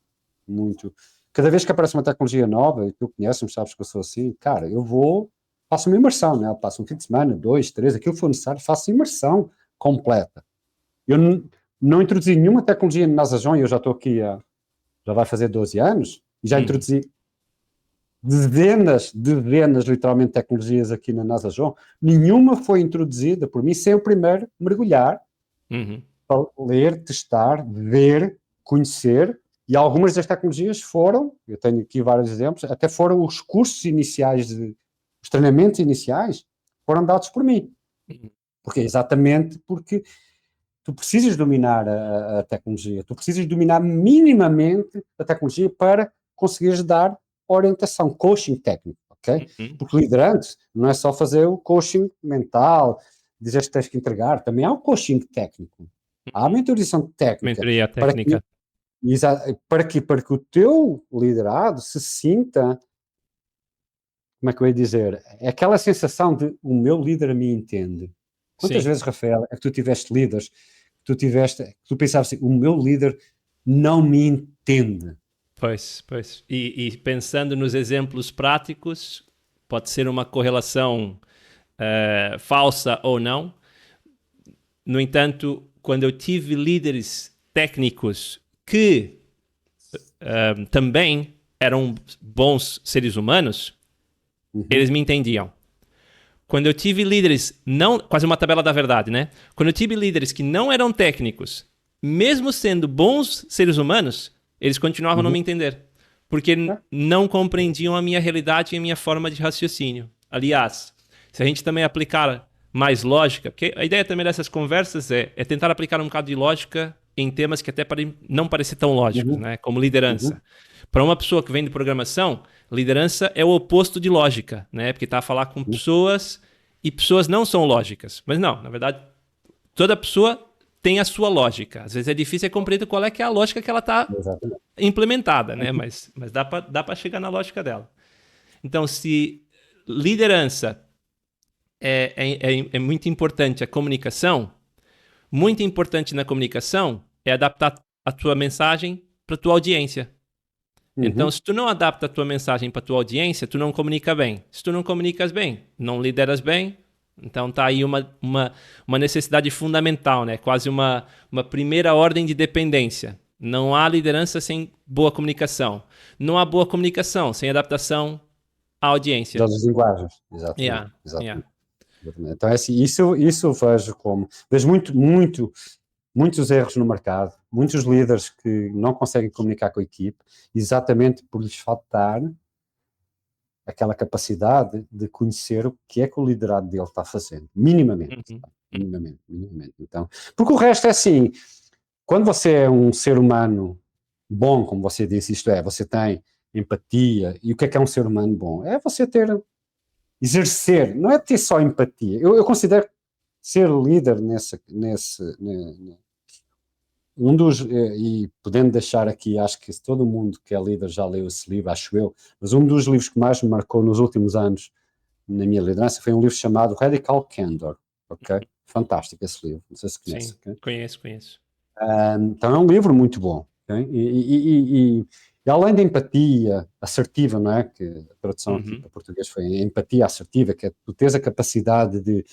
muito... Cada vez que aparece uma tecnologia nova, e tu conheces-me, sabes que eu sou assim, cara, faço uma imersão, né? Eu passo um fim de semana, 2, 3, aquilo que for necessário, faço imersão completa. Eu não introduzi nenhuma tecnologia na NASA, e eu já estou aqui já vai fazer 12 anos, e já introduzi dezenas, literalmente, de tecnologias aqui na NASA João. Nenhuma foi introduzida por mim sem eu primeiro mergulhar, para ler, testar, ver, conhecer, e algumas das tecnologias eu tenho aqui vários exemplos, até foram os cursos iniciais, os treinamentos iniciais, foram dados por mim. Exatamente porque tu precisas dominar a tecnologia, tu precisas dominar minimamente a tecnologia para conseguires dar orientação, coaching técnico, ok? Porque liderantes não é só fazer o coaching mental, dizer que tens que entregar, também há o coaching técnico, há a mentorização técnica. Mentoria técnica. Para que o teu liderado se sinta, como é que eu ia dizer, é aquela sensação de o meu líder me entende. Quantas vezes, Rafael, é que tu tiveste líderes, que tu pensavas assim, o meu líder não me entende. Pois. E pensando nos exemplos práticos, pode ser uma correlação falsa ou não. No entanto, quando eu tive líderes técnicos que também eram bons seres humanos, eles me entendiam. Quando eu tive líderes, não, quase uma tabela da verdade, né? Quando eu tive líderes que não eram técnicos, mesmo sendo bons seres humanos, eles continuavam a não me entender. Porque não compreendiam a minha realidade e a minha forma de raciocínio. Aliás, se a gente também aplicar mais lógica, porque a ideia também dessas conversas é tentar aplicar um bocado de lógica em temas que até podem não parecer tão lógicos, né? Como liderança. Para uma pessoa que vem de programação, liderança é o oposto de lógica, né? Porque está a falar com pessoas e pessoas não são lógicas. Mas não, na verdade, toda pessoa tem a sua lógica. Às vezes é difícil compreender qual é que é a lógica que ela está implementada, né? Mas dá para chegar na lógica dela. Então, se liderança é muito importante a comunicação, muito importante na comunicação é adaptar a tua mensagem para a tua audiência. Então, se tu não adapta a tua mensagem para a tua audiência, tu não comunica bem. Se tu não comunicas bem, não lideras bem, então tá aí uma necessidade fundamental, né? Quase uma primeira ordem de dependência. Não há liderança sem boa comunicação. Não há boa comunicação sem adaptação à audiência. Das linguagens, exatamente. Então é assim, isso eu vejo muitos erros no mercado, muitos líderes que não conseguem comunicar com a equipe, exatamente por lhes faltar aquela capacidade de conhecer o que é que o liderado dele está fazendo, minimamente. Então, porque o resto é assim, quando você é um ser humano bom, como você disse, isto é, você tem empatia, e o que é um ser humano bom? É você exercer, não é ter só empatia. Eu considero ser líder e podendo deixar aqui, acho que todo mundo que é líder já leu esse livro, acho eu, mas um dos livros que mais me marcou nos últimos anos na minha liderança foi um livro chamado Radical Candor, ok? Fantástico esse livro, não sei se conhece. Sim, okay? Conheço. Então é um livro muito bom, okay? E além da empatia assertiva, não é? Que a tradução aqui para português foi a empatia assertiva, que é tu tens a capacidade de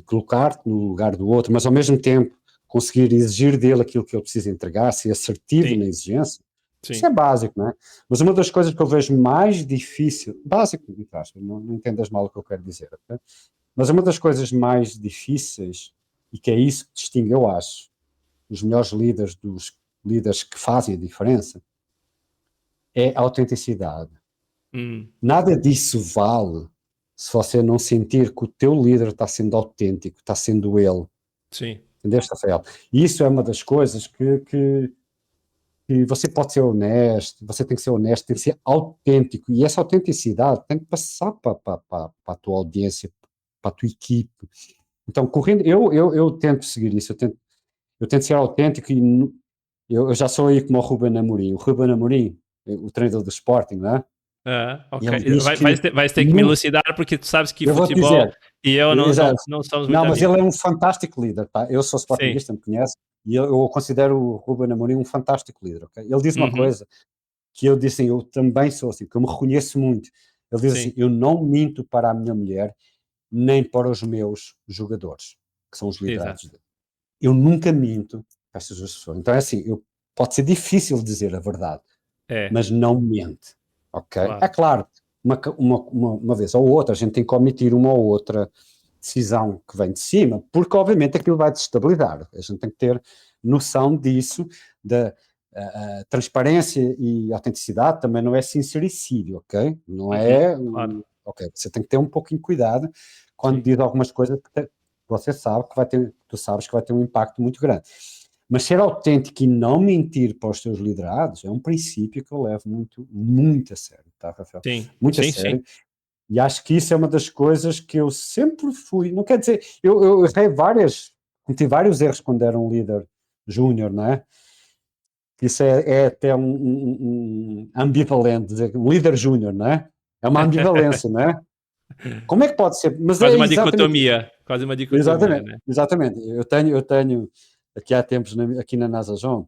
colocar-te no lugar do outro, mas ao mesmo tempo conseguir exigir dele aquilo que ele precisa entregar, ser assertivo na exigência. Sim. Isso é básico, não é? Mas uma das coisas que eu vejo mais difícil, básico, não entendas mal o que eu quero dizer, okay? Mas uma das coisas mais difíceis, e que é isso que distingue, eu acho, os melhores líderes dos líderes que fazem a diferença, é a autenticidade. Nada disso vale se você não sentir que o teu líder está sendo autêntico, está sendo ele. Sim. Entendeste, Rafael? E isso é uma das coisas que você pode ser honesto, você tem que ser honesto, tem que ser autêntico, e essa autenticidade tem que passar para a tua audiência, para a tua equipe. Então, correndo, eu tento seguir isso, eu tento ser autêntico, e eu já sou aí como o Ruben Amorim. O Ruben Amorim, o treinador do Sporting, não é? Ok. Vais ter que me elucidar, porque tu sabes que futebol e eu não somos muito amigos. Mas ele é um fantástico líder, tá? Eu sou sportinguista, me conhece, e eu considero o Ruben Amorim um fantástico líder, ok? Ele diz uma coisa que eu disse assim, eu também sou assim, que eu me reconheço muito. Ele diz assim, eu não minto para a minha mulher, nem para os meus jogadores, que são os liderados dele. Eu nunca minto para estas duas pessoas. Então é assim, pode ser difícil dizer a verdade, mas não mente, ok? Claro. É claro, uma vez ou outra, a gente tem que omitir uma ou outra decisão que vem de cima, porque obviamente aquilo vai desestabilizar. A gente tem que ter noção disso, da transparência e autenticidade também não é sincericídio, ok? Não é... Claro. Ok, você tem que ter um pouquinho de cuidado quando diz algumas coisas que você sabe que tu sabes que vai ter um impacto muito grande. Mas ser autêntico e não mentir para os teus liderados é um princípio que eu levo muito, muito a sério, tá, Rafael? Sim. Muito a sério. E acho que isso é uma das coisas que eu sempre fui, não quer dizer, eu cometi vários erros quando era um líder júnior, não é? Isso é até um ambivalente, dizer, um líder júnior, não é? É uma ambivalência, não é? Como é que pode ser? Mas quase uma dicotomia. Quase uma dicotomia, exatamente. Eu tenho aqui há tempos, aqui na NasaJohn,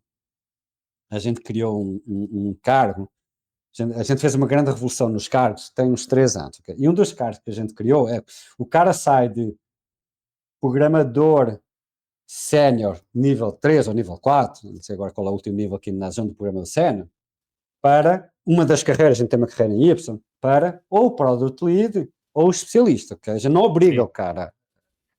a gente criou um cargo, a gente fez uma grande revolução nos cargos, tem uns 3 anos, okay? E um dos cargos que a gente criou é, o cara sai de programador sénior nível 3 ou nível 4, não sei agora qual é o último nível aqui na zona do programa do sénior, para uma das carreiras, a gente tem uma carreira em Y, para ou o Product Lead ou o especialista, ok? Já não obriga Sim. o cara,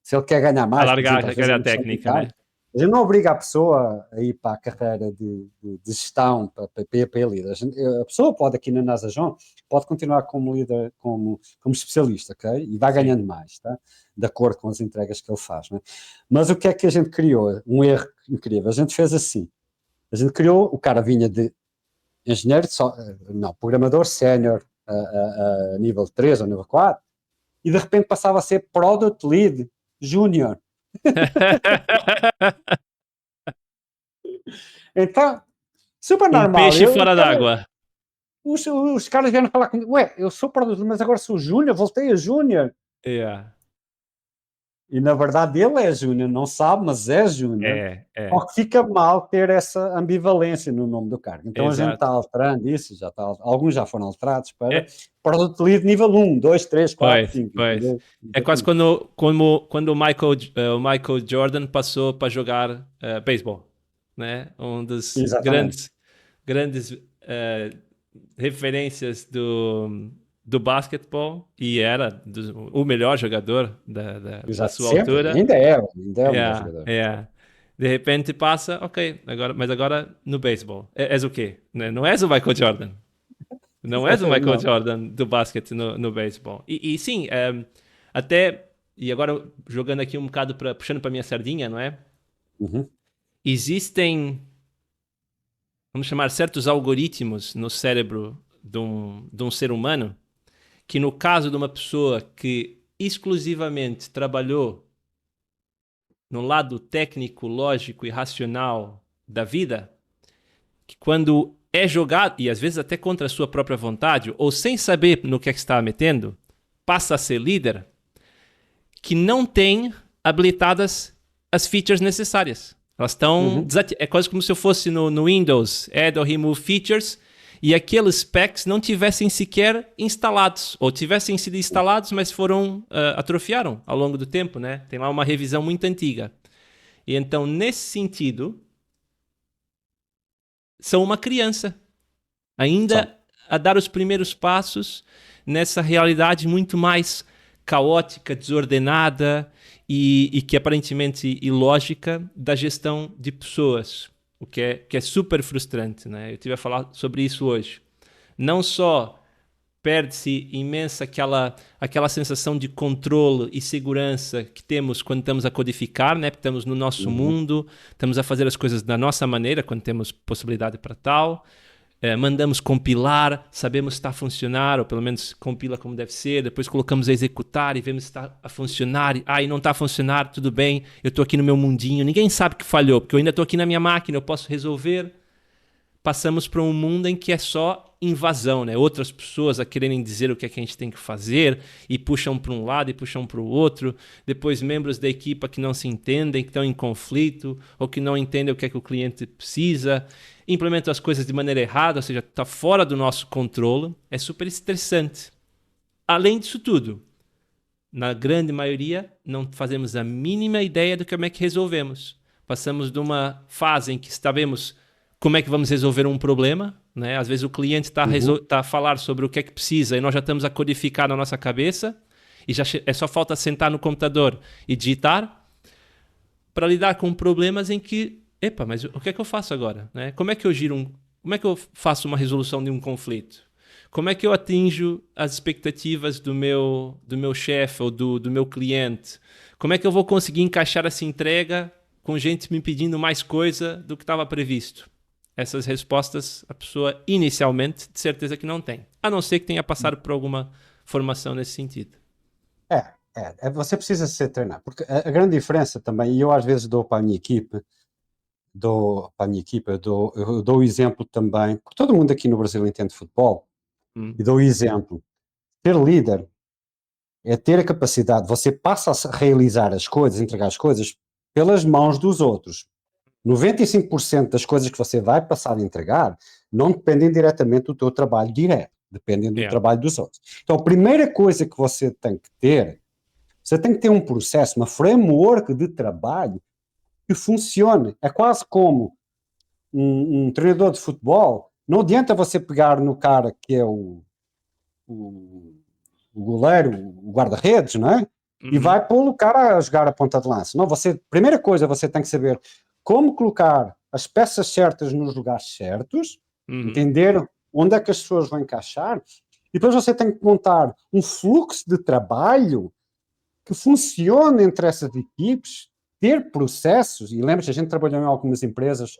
se ele quer ganhar mais, por Alargar exemplo, a às vezes é carreira uma questão de técnica, né? a gente não obriga a pessoa a ir para a carreira de gestão, para PPP líder. A pessoa pode, aqui na NASA João, pode continuar como líder, como especialista, ok? E vai Sim. ganhando mais, tá? De acordo com as entregas que ele faz, né? Mas o que é que a gente criou? Um erro incrível. A gente fez assim. A gente criou, o cara vinha de engenheiro, não, programador sénior a nível 3 ou nível 4, e de repente passava a ser Product Lead Júnior. Então, super Um normal. peixe fora d'água. Os caras vieram falar comigo, ué, eu sou produtor, mas agora sou júnior, voltei a júnior. Yeah. E na verdade ele é júnior, não sabe, mas é júnior. É. Só que fica mal ter essa ambivalência no nome do cargo. Então a gente está Exato. alterando isso, alguns já foram alterados para É, Product Lead nível 1, 2, 3, 4, pois, 5, pois. entendeu? É quase quando o Michael Jordan passou para jogar beisebol, né? Um dos Exatamente. grandes referências do basquetebol e era o melhor jogador da Exato, sua sempre, altura. ainda é o melhor Yeah, jogador. yeah. De repente passa, ok, mas agora no beisebol. És o quê? Não és o Michael Jordan. Não és o Michael Não. Jordan do basquete no beisebol. E sim, até, e agora jogando aqui um bocado, puxando para a minha sardinha, não é? Uhum. Existem, vamos chamar, certos algoritmos no cérebro de um ser humano que, no caso de uma pessoa que exclusivamente trabalhou no lado técnico, lógico e racional da vida, que quando é jogado, e às vezes até contra a sua própria vontade, ou sem saber no que é que está metendo, passa a ser líder, que não tem habilitadas as features necessárias. Elas estão... Uhum. É quase como se eu fosse no Windows, Add or Remove Features, e aqueles specs não tivessem sequer instalados, ou tivessem sido instalados, mas atrofiaram ao longo do tempo, né? Tem lá uma revisão muito antiga. E então, nesse sentido, são uma criança, ainda Só. a dar os primeiros passos nessa realidade muito mais caótica, desordenada e que aparentemente ilógica da gestão de pessoas, o que é super frustrante, né? Eu estive a falar sobre isso hoje. Não só perde-se imensa aquela sensação de controle e segurança que temos quando estamos a codificar, né? Porque estamos no nosso Uhum. mundo, estamos a fazer as coisas da nossa maneira, quando temos possibilidade para tal. Mandamos compilar, sabemos se está a funcionar, ou pelo menos compila como deve ser, depois colocamos a executar e vemos se está a funcionar, e não está a funcionar, tudo bem, eu estou aqui no meu mundinho, ninguém sabe que falhou, porque eu ainda estou aqui na minha máquina, eu posso resolver. Passamos para um mundo em que é só invasão, né? Outras pessoas a quererem dizer o que é que a gente tem que fazer e puxam para um lado e puxam para o outro. Depois membros da equipa que não se entendem, que estão em conflito ou que não entendem o que é que o cliente precisa, implementam as coisas de maneira errada, ou seja, está fora do nosso controle. É super estressante. Além disso tudo, na grande maioria, não fazemos a mínima ideia de como é que resolvemos. Passamos de uma fase em que sabemos como é que vamos resolver um problema, né? Às vezes o cliente está Uhum. a falar sobre o que é que precisa e nós já estamos a codificar na nossa cabeça e já é só falta sentar no computador e digitar para lidar com problemas em que, epa, mas o que é que eu faço agora? Né? Como é que eu faço uma resolução de um conflito? Como é que eu atinjo as expectativas do meu chefe ou do meu cliente? Como é que eu vou conseguir encaixar essa entrega com gente me pedindo mais coisa do que estava previsto? Essas respostas a pessoa inicialmente de certeza que não tem. A não ser que tenha passado por alguma formação nesse sentido. Você precisa ser treinado, porque a grande diferença também, e eu às vezes dou para a minha equipe, eu dou o exemplo também, porque todo mundo aqui no Brasil entende futebol, e dou o exemplo. Ser líder é ter a capacidade, você passa a realizar as coisas, entregar as coisas pelas mãos dos outros. 95% das coisas que você vai passar a entregar não dependem diretamente do teu trabalho direto, dependem do Yeah. trabalho dos outros. Então, a primeira coisa que você tem que ter um processo, uma framework de trabalho que funcione. É quase como um treinador de futebol. Não adianta você pegar no cara que é o goleiro, o guarda-redes, não é? E vai pôr o cara a jogar a ponta de lança. Não, primeira coisa, você tem que saber como colocar as peças certas nos lugares certos, entender onde é que as pessoas vão encaixar, e depois você tem que montar um fluxo de trabalho que funcione entre essas equipes, ter processos, e lembra-se, a gente trabalhou em algumas empresas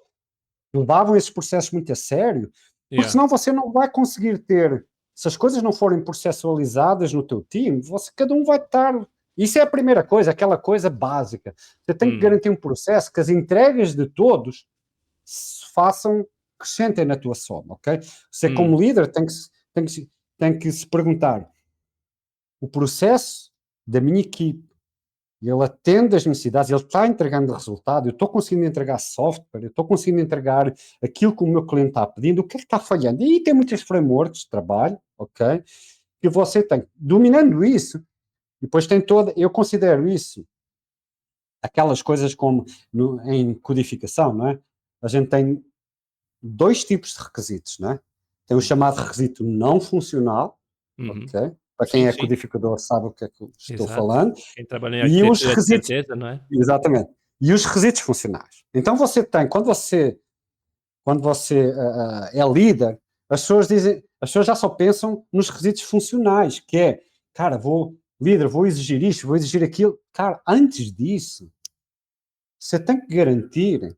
que levavam esses processos muito a sério, porque senão você não vai conseguir ter, se as coisas não forem processualizadas no teu time, cada um vai estar... Isso é a primeira coisa, aquela coisa básica. Você tem que garantir um processo que as entregas de todos se façam, crescentem na tua soma, ok? Você como líder tem que se perguntar, o processo da minha equipe, ele atende às necessidades, ele está entregando resultado, eu estou conseguindo entregar software, eu estou conseguindo entregar aquilo que o meu cliente está pedindo, o que é que está falhando? E aí tem muitas frameworks de trabalho, ok? Que você tem. Dominando isso, depois tem toda, eu considero isso, aquelas coisas como em codificação, não é? A gente tem 2 tipos de requisitos, não é? Tem o chamado requisito não funcional, ok? Para quem é codificador sabe o que é que eu estou falando. Quem trabalha em E os arquitetura requisitos, de certeza, não é? exatamente. E os requisitos funcionais. Então você tem, quando você é líder, as pessoas já só pensam nos requisitos funcionais, que é, cara, vou exigir isto, vou exigir aquilo. Cara, antes disso, você tem que garantir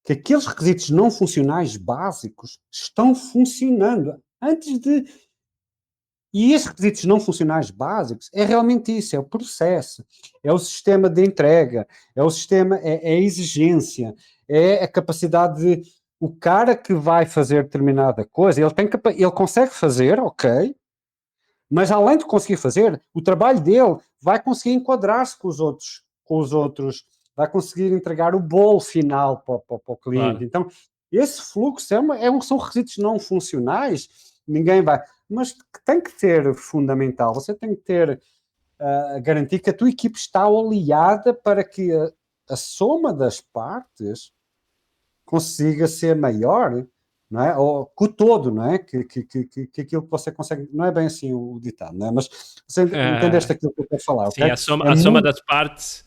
que aqueles requisitos não funcionais básicos estão funcionando antes de... E esses requisitos não funcionais básicos é realmente isso, é o processo, é o sistema de entrega, é o sistema, é a exigência, é a capacidade de... O cara que vai fazer determinada coisa, ele consegue fazer, ok, mas além de conseguir fazer, o trabalho dele vai conseguir enquadrar-se com os outros, vai conseguir entregar o bolo final para o cliente. Claro. Então, esse fluxo são requisitos não funcionais, ninguém vai... Mas tem que ser fundamental, você tem que ter garantir que a tua equipe está aliada para que a soma das partes consiga ser maior, não é? Ou que o todo, não é? Que aquilo que você consegue, não é bem assim o ditado, não é? Mas você entendeste aquilo que eu quero falar, sim, ok? a soma das partes,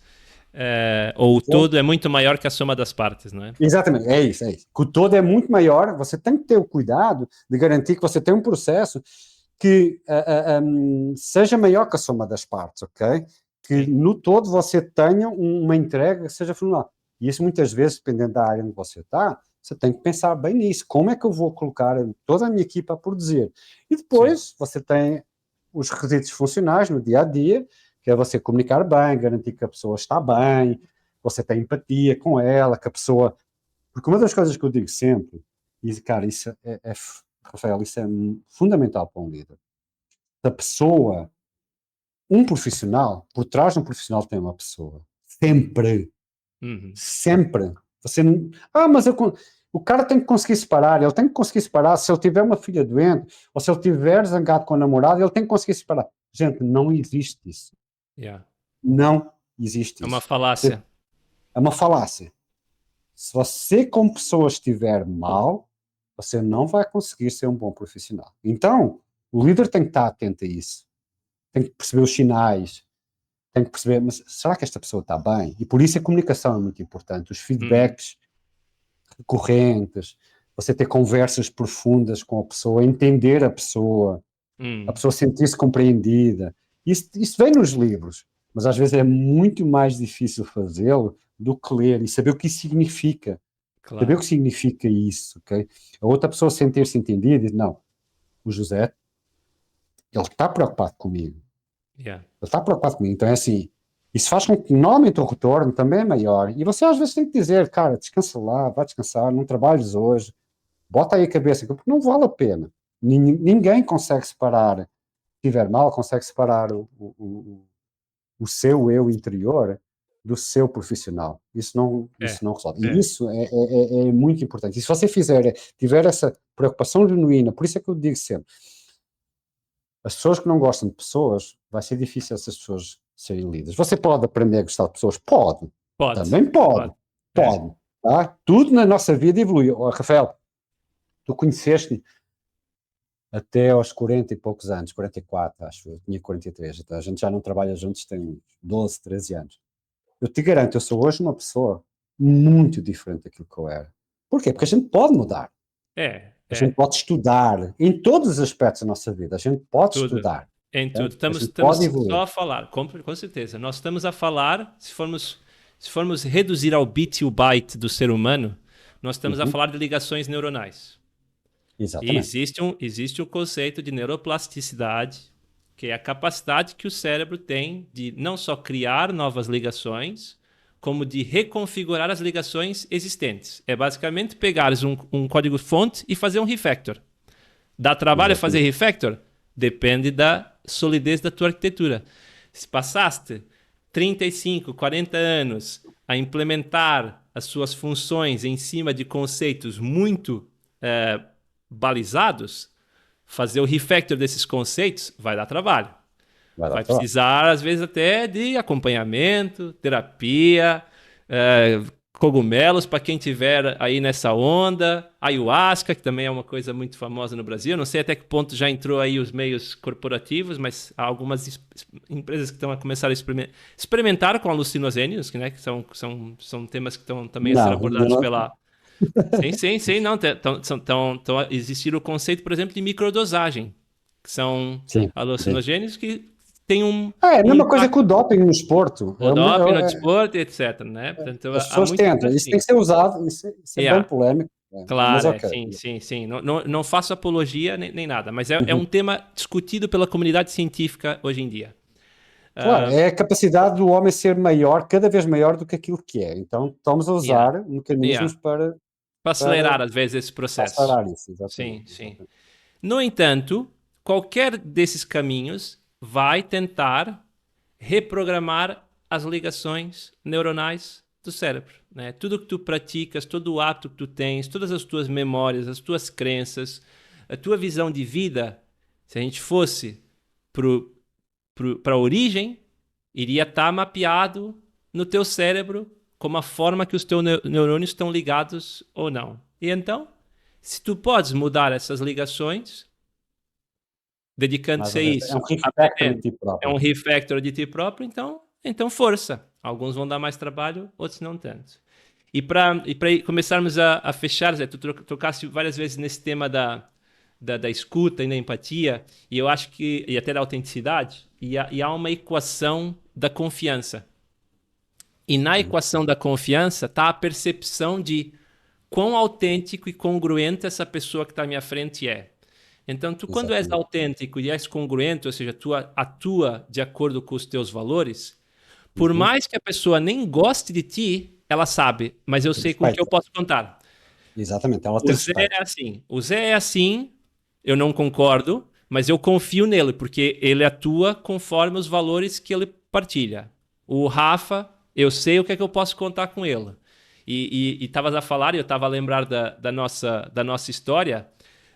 ou o todo é muito maior que a soma das partes, não é? Exatamente, é isso. Que o todo é muito maior, você tem que ter o cuidado de garantir que você tem um processo que seja maior que a soma das partes, ok? Que no todo você tenha uma entrega que seja fenomenal. E isso muitas vezes, dependendo da área onde você está, você tem que pensar bem nisso. Como é que eu vou colocar toda a minha equipa a produzir? E depois você tem os requisitos funcionais no dia a dia, que é você comunicar bem, garantir que a pessoa está bem, você tem empatia com ela, que a pessoa... Porque uma das coisas que eu digo sempre, e cara, isso Rafael, isso é fundamental para um líder. A pessoa, um profissional, por trás de um profissional tem uma pessoa. Sempre. Sempre. Você não... mas o cara tem que conseguir separar, ele tem que conseguir separar. Se ele tiver uma filha doente, ou se ele tiver zangado com a namorada, ele tem que conseguir separar. Gente, não existe isso. Não existe isso. É uma falácia. É uma falácia. Se você, como pessoa, estiver mal, você não vai conseguir ser um bom profissional. Então, o líder tem que estar atento a isso. Tem que perceber os sinais. Tem que perceber, mas será que esta pessoa está bem? E por isso a comunicação é muito importante. Os feedbacks recorrentes, você ter conversas profundas com a pessoa, entender a pessoa sentir-se compreendida. Isso vem nos livros, mas às vezes é muito mais difícil fazê-lo do que ler e saber o que isso significa. Claro. Saber o que significa isso, ok? A outra pessoa sentir-se entendida e dizer, não, o José, ele está preocupado comigo. Ele está preocupado comigo. Então é assim, isso faz com que normalmente o retorno também é maior. E você às vezes tem que dizer, cara, descansa lá, vai descansar, não trabalhes hoje, bota aí a cabeça, porque não vale a pena. Ninguém consegue separar, se estiver mal, consegue separar o seu eu interior do seu profissional. Isso não resolve. E isso é muito importante. E se você tiver essa preocupação genuína, por isso é que eu digo sempre, as pessoas que não gostam de pessoas, vai ser difícil essas pessoas serem líderes. Você pode aprender a gostar de pessoas? Pode. Também pode. pode, tá? Tudo na nossa vida evoluiu. Oh, Rafael, tu conheceste-me até aos 40 e poucos anos, 44, acho, eu tinha 43, então a gente já não trabalha juntos, tem uns 12, 13 anos. Eu te garanto, eu sou hoje uma pessoa muito diferente daquilo que eu era. Porquê? Porque a gente pode mudar, a gente pode estudar, em todos os aspectos da nossa vida, a gente pode tudo. estudar, Em tá? tudo. A Estamos gente pode só evoluir. a falar, com certeza. Nós estamos a falar, se formos reduzir ao bit e o byte do ser humano, nós estamos a Uhum, falar de ligações neuronais. E exatamente. existe um conceito de neuroplasticidade, que é a capacidade que o cérebro tem de não só criar novas ligações, como de reconfigurar as ligações existentes. É basicamente pegares um código-fonte e fazer um refactor. Dá trabalho fazer Exatamente. refactor? Depende da solidez da tua arquitetura. Se passaste 35, 40 anos a implementar as suas funções em cima de conceitos muito balizados, fazer o refactor desses conceitos vai dar trabalho. Vai dar Vai trabalho. precisar, às vezes, até de acompanhamento, terapia, é, cogumelos para quem tiver aí nessa onda, ayahuasca, que também é uma coisa muito famosa no Brasil. Não sei até que ponto já entrou aí os meios corporativos, mas há algumas empresas que estão a começar a experimentar com alucinogênios, né, que são temas que estão também a ser Não, ainda abordados não. pela. Sim, não. Estão a existir o conceito, por exemplo, de microdosagem, que são Sim, sim. alucinogênios que têm É a um mesma coisa que o impacto doping no esporto. no doping, no desporto, etc, né? Portanto, As há pessoas muita coisa tentam, isso tem assim. que ser usado, isso é bem Yeah, polêmico, mas claro, ok. sim. Não faço apologia nem nada, mas é um tema discutido pela comunidade científica hoje em dia. Claro, é a capacidade do homem ser maior, cada vez maior do que aquilo que é. Então, estamos a Yeah, usar mecanismos yeah. Para para acelerar, às vezes, esse processo. acelerar isso, exatamente, Sim. exatamente. No entanto, qualquer desses caminhos vai tentar reprogramar as ligações neuronais do cérebro. Né? Tudo que tu praticas, todo o hábito que tu tens, todas as tuas memórias, as tuas crenças, a tua visão de vida, se a gente fosse para a origem, iria estar mapeado no teu cérebro como a forma que os teus neurônios estão ligados ou não. E então, se tu podes mudar essas ligações, Mais dedicando-se uma a vez, é um isso, refactor de aprendendo, ti é um próprio. refactor de ti próprio, então força. Alguns vão dar mais trabalho, outros não tanto. E para começarmos a fechar, Zé, tu trocaste várias vezes nesse tema da escuta e da empatia, e eu acho que, e até da autenticidade, e há uma equação da confiança. E na Uhum, equação da confiança está a percepção de quão autêntico e congruente essa pessoa que está à minha frente é. Então, tu, quando és exatamente. autêntico e és congruente, ou seja, tu atua de acordo com os teus valores, por Uhum. mais que a pessoa nem goste de ti, ela sabe, mas eu sei com que eu Respeita, posso contar. exatamente, ela te O Zé respeita. é assim. O Zé é assim, eu não concordo, mas eu confio nele, porque ele atua conforme os valores que ele partilha. O Rafa, eu sei o que é que eu posso contar com ele. E estavas a falar, e eu estava a lembrar da nossa história.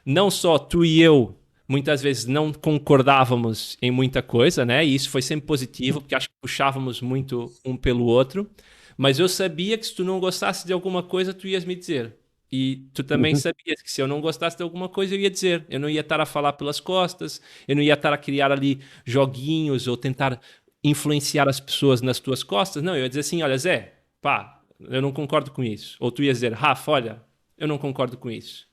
Não só tu e eu, muitas vezes não concordávamos em muita coisa, né? E isso foi sempre positivo, porque acho que puxávamos muito um pelo outro. Mas eu sabia que se tu não gostasse de alguma coisa, tu ias me dizer. E tu também Uhum, sabias que se eu não gostasse de alguma coisa, eu ia dizer. Eu não ia estar a falar pelas costas, eu não ia estar a criar ali joguinhos ou tentar influenciar as pessoas nas tuas costas. Não, eu ia dizer assim: olha, Zé, pá, eu não concordo com isso. Ou tu ias dizer: Rafa, olha, eu não concordo com isso.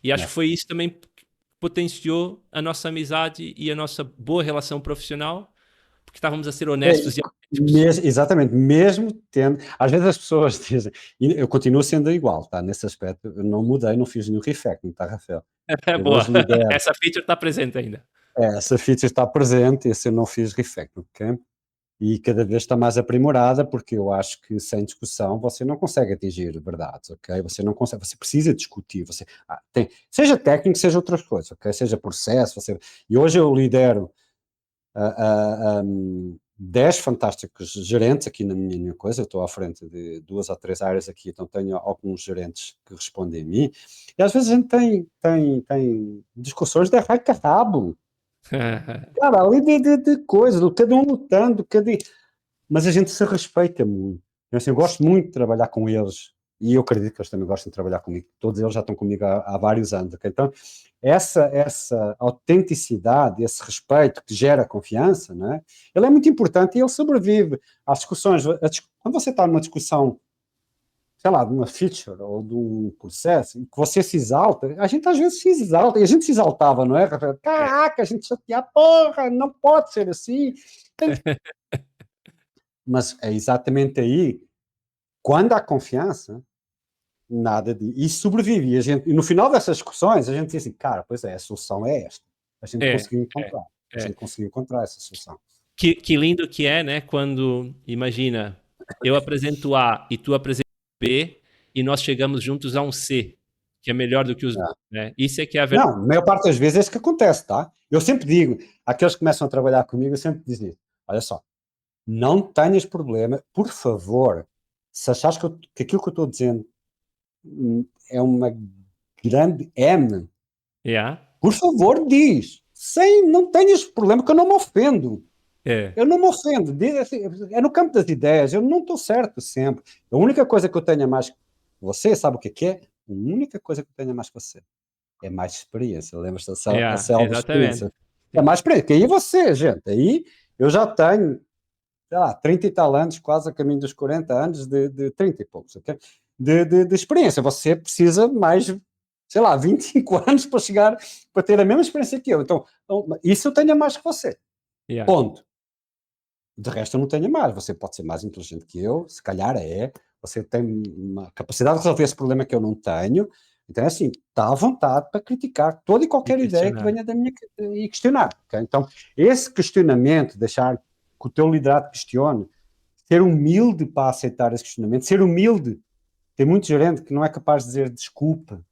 E acho que é. foi isso também que potenciou a nossa amizade e a nossa boa relação profissional, porque estávamos a ser É, honestos e autênticos. exatamente, mesmo tendo, às vezes as pessoas dizem, e eu continuo sendo igual, tá? Nesse aspecto, eu não mudei, não fiz nenhum refactoring, tá, Rafael? É Eu boa. hoje lidero, Essa feature está presente ainda. essa feature está presente, esse eu não fiz refactoring, ok? E cada vez está mais aprimorada, porque eu acho que sem discussão você não consegue atingir verdades, ok? Você não consegue, você precisa discutir, seja técnico, seja outras coisas, ok? Seja processo, e hoje eu lidero 10 fantásticos gerentes aqui na minha coisa, eu estou à frente de 2 ou 3 áreas aqui, então tenho alguns gerentes que respondem a mim, e às vezes a gente tem discussões de arranca rabo, cara, ali de coisas, cada um lutando, mas a gente se respeita muito. Eu, assim, eu gosto muito de trabalhar com eles, E eu acredito que eles também gostam de trabalhar comigo. Todos eles já estão comigo há vários anos. Okay? Então, essa autenticidade, esse respeito que gera confiança, não é? Ele é muito importante e ele sobrevive às discussões. Quando você está numa discussão, sei lá, de uma feature ou de um processo, que você se exalta, a gente às vezes se exalta, e a gente se exaltava, não é, Rafael? Caraca, a gente chateia, porra, não pode ser assim. Mas é exatamente aí, quando há confiança, nada de... E sobrevive. E no final dessas discussões, a gente diz assim, cara, pois é, a solução é esta. A gente conseguiu encontrar. A gente conseguiu encontrar essa solução. Que lindo que é, né? Quando, imagina, eu apresento A e tu apresenta B e nós chegamos juntos a um C, que é melhor do que os dois, né? Isso é que é a verdade. Não, a maior parte das vezes é isso que acontece, tá? Eu sempre digo, aqueles que começam a trabalhar comigo, eu sempre digo isso. Olha só, não tenhas problema, por favor, se achares que aquilo que eu estou dizendo é uma grande M, Yeah. por favor, diz. Não tenhas problema, que eu não me ofendo. Eu não me ofendo. É no campo das ideias, eu não estou certo sempre. A única coisa que eu tenho a mais que você, sabe o que é? A única coisa que eu tenho a mais que você é mais experiência. Lembra-se da célula de experiência? É mais experiência. Que aí você, gente, aí eu já tenho, sei lá, 30 e tal anos, quase a caminho dos 40 anos, de 30 e poucos, ok? De experiência. Você precisa mais, sei lá, 25 anos para ter a mesma experiência que eu. Então, isso eu tenho a mais que você. Yeah. Ponto. De resto, eu não tenho mais. Você pode ser mais inteligente que eu, se calhar é. Você tem uma capacidade de resolver esse problema que eu não tenho. Então, é assim, está à vontade para criticar toda e qualquer ideia que venha da minha... e questionar. Okay? Então, esse questionamento, deixar que o teu liderado questione, ser humilde para aceitar esse questionamento, ser humilde. Tem muito gerente que não é capaz de dizer desculpa,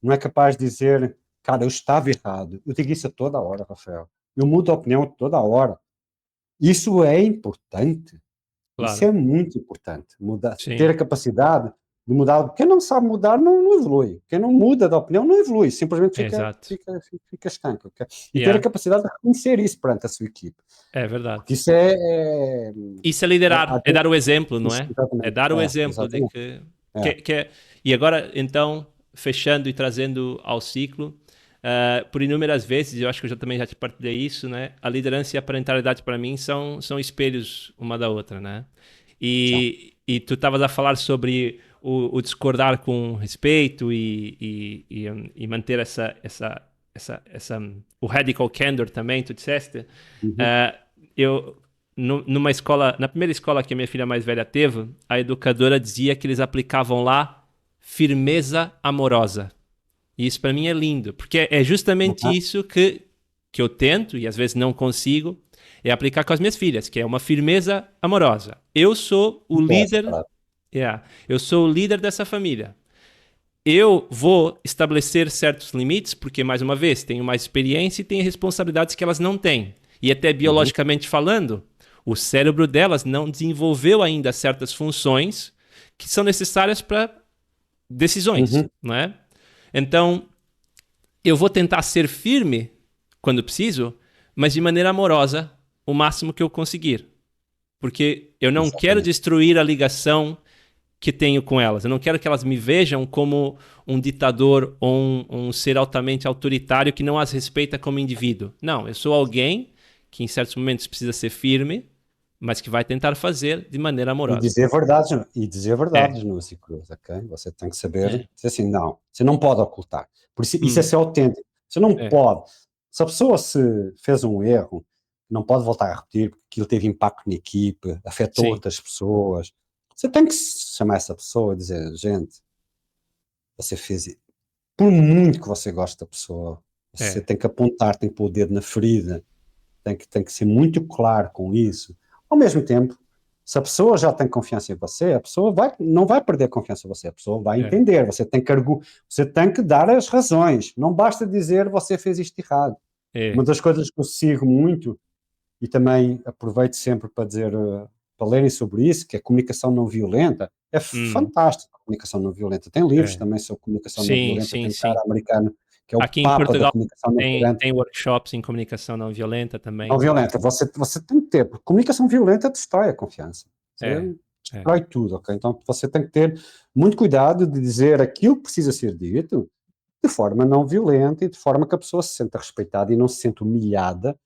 não é capaz de dizer, cara, eu estava errado. Eu digo isso a toda hora, Rafael. Eu mudo a opinião a toda hora. Isso é importante. Claro. Isso é muito importante. Sim. Ter a capacidade de mudar. Quem não sabe mudar não evolui. Quem não muda de opinião não evolui. Simplesmente fica estanque. Okay? E ter a capacidade de reconhecer isso perante a sua equipe. É verdade. Porque isso é... Isso é liderar, é dar o exemplo, não é? Exatamente. É dar o exemplo de que... E agora, então, fechando e trazendo ao ciclo, por inúmeras vezes, eu acho que eu também já te partilhei isso, né? A liderança e a parentalidade para mim são espelhos uma da outra, né? E tu estavas a falar sobre o discordar com respeito e manter o radical candor também, tu disseste. Numa escola, na primeira escola que a minha filha mais velha teve, a educadora dizia que eles aplicavam lá firmeza amorosa. E isso para mim é lindo, porque é justamente isso que eu tento, e às vezes não consigo, é aplicar com as minhas filhas, que é uma firmeza amorosa. Eu sou o líder, eu sou o líder dessa família. Eu vou estabelecer certos limites, porque, mais uma vez, tenho mais experiência e tenho responsabilidades que elas não têm. E até biologicamente falando, o cérebro delas não desenvolveu ainda certas funções que são necessárias para decisões, não é? Então, eu vou tentar ser firme quando preciso, mas de maneira amorosa, o máximo que eu conseguir. Porque eu não quero destruir a ligação que tenho com elas. Eu não quero que elas me vejam como um ditador ou um ser altamente autoritário que não as respeita como indivíduo. Não, eu sou alguém que em certos momentos precisa ser firme, mas que vai tentar fazer de maneira amorosa. E dizer verdades no Cruz, ok? Você tem que saber dizer assim, não, você não pode ocultar. Por isso é ser autêntico. Você não pode. Se a pessoa se fez um erro, não pode voltar a repetir, porque aquilo teve impacto na equipe, afetou outras pessoas. Você tem que chamar essa pessoa e dizer, gente, você fez isso. Por muito que você goste da pessoa, você tem que apontar, tem que pôr o dedo na ferida, tem que ser muito claro com isso. Ao mesmo tempo, se a pessoa já tem confiança em você, a pessoa não vai perder confiança em você, a pessoa vai entender, você tem que dar as razões, não basta dizer você fez isto errado. Uma das coisas que eu sigo muito, e também aproveito sempre para dizer, para lerem sobre isso, que é comunicação não violenta, é fantástico a comunicação não violenta. Tem livros também sobre comunicação não violenta, tem um cara americano que é o Aqui Papa em Portugal da comunicação não violenta. Tem workshops em comunicação não violenta também. Não violenta, você tem que ter, porque comunicação violenta destrói a confiança. Você É. destrói tudo, ok? Então você tem que ter muito cuidado de dizer aquilo que precisa ser dito de forma não violenta e de forma que a pessoa se sinta respeitada e não se sinta humilhada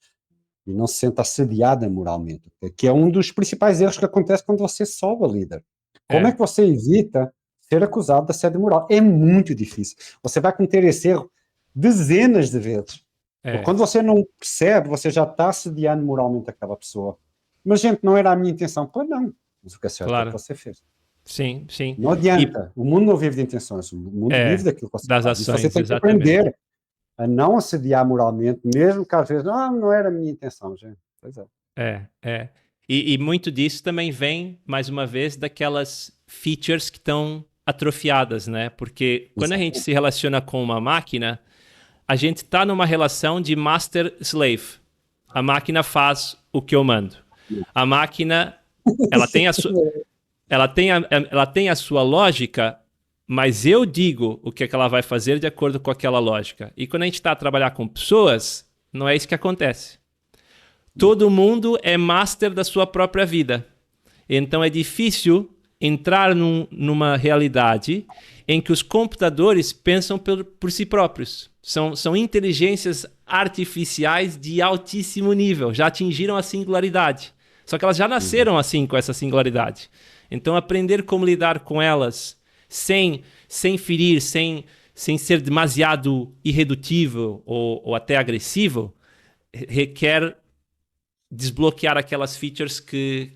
e não se sinta assediada moralmente, ok? Que é um dos principais erros que acontece quando você sobe a líder. Como é É. que você evita ser acusado de assédio moral? É muito difícil. Você vai cometer esse erro dezenas de vezes. Porque É. quando você não percebe, você já está assediando moralmente aquela pessoa. Mas, gente, não era a minha intenção. Pois não. Mas o que é certo é o que Claro. você fez. Sim, sim. Não E adianta. O mundo não vive de intenções. O mundo vive é, daquilo que você das faz. E você ações, tem que exatamente. aprender a não assediar moralmente, mesmo que às vezes, não era a minha intenção, gente. Pois é. É. E muito disso também vem, mais uma vez, daquelas features que estão atrofiadas, né? Porque quando a gente Exatamente. se relaciona com uma máquina, a gente está numa relação de master-slave. A máquina faz o que eu mando. A máquina, ela tem a sua, ela tem a sua lógica, mas eu digo o que é que ela vai fazer de acordo com aquela lógica. E quando a gente está a trabalhar com pessoas, não é isso que acontece. Todo mundo é master da sua própria vida. Então é difícil entrar numa realidade em que os computadores pensam por si próprios. São inteligências artificiais de altíssimo nível, já atingiram a singularidade. Só que elas já nasceram assim, com essa singularidade. Então aprender como lidar com elas sem ferir, sem ser demasiado irredutível ou até agressivo, requer desbloquear aquelas features que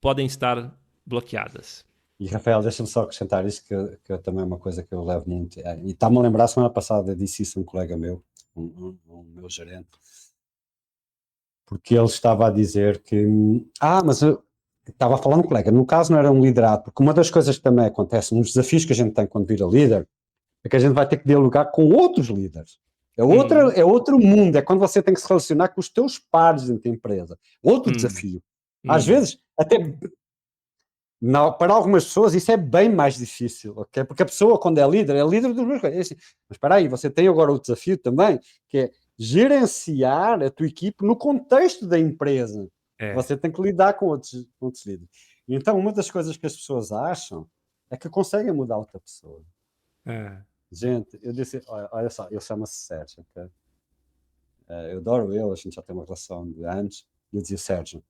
podem estar bloqueadas. E Rafael, deixa-me só acrescentar isso, que também é uma coisa que eu levo muito. E está-me a lembrar, semana passada disse isso a um colega meu, um meu gerente, porque ele estava a dizer que. Mas eu estava a falar um colega, no caso não era um liderado, porque uma das coisas que também acontece, nos desafios que a gente tem quando vira líder, é que a gente vai ter que dialogar com outros líderes. É outro mundo, é quando você tem que se relacionar com os teus pares dentro da empresa. Outro desafio. Às vezes, até não, para algumas pessoas isso é bem mais difícil, ok? Porque a pessoa, quando é líder dos meus coisas. É assim, mas espera aí, você tem agora o desafio também, que é gerenciar a tua equipe no contexto da empresa. É. Você tem que lidar com outros líderes. Então, uma das coisas que as pessoas acham é que conseguem mudar outra pessoa. É. Gente, eu disse, olha só, ele chama-se Sérgio, ok? Eu adoro ele, a gente já tem uma relação de anos. E eu dizia, Sérgio,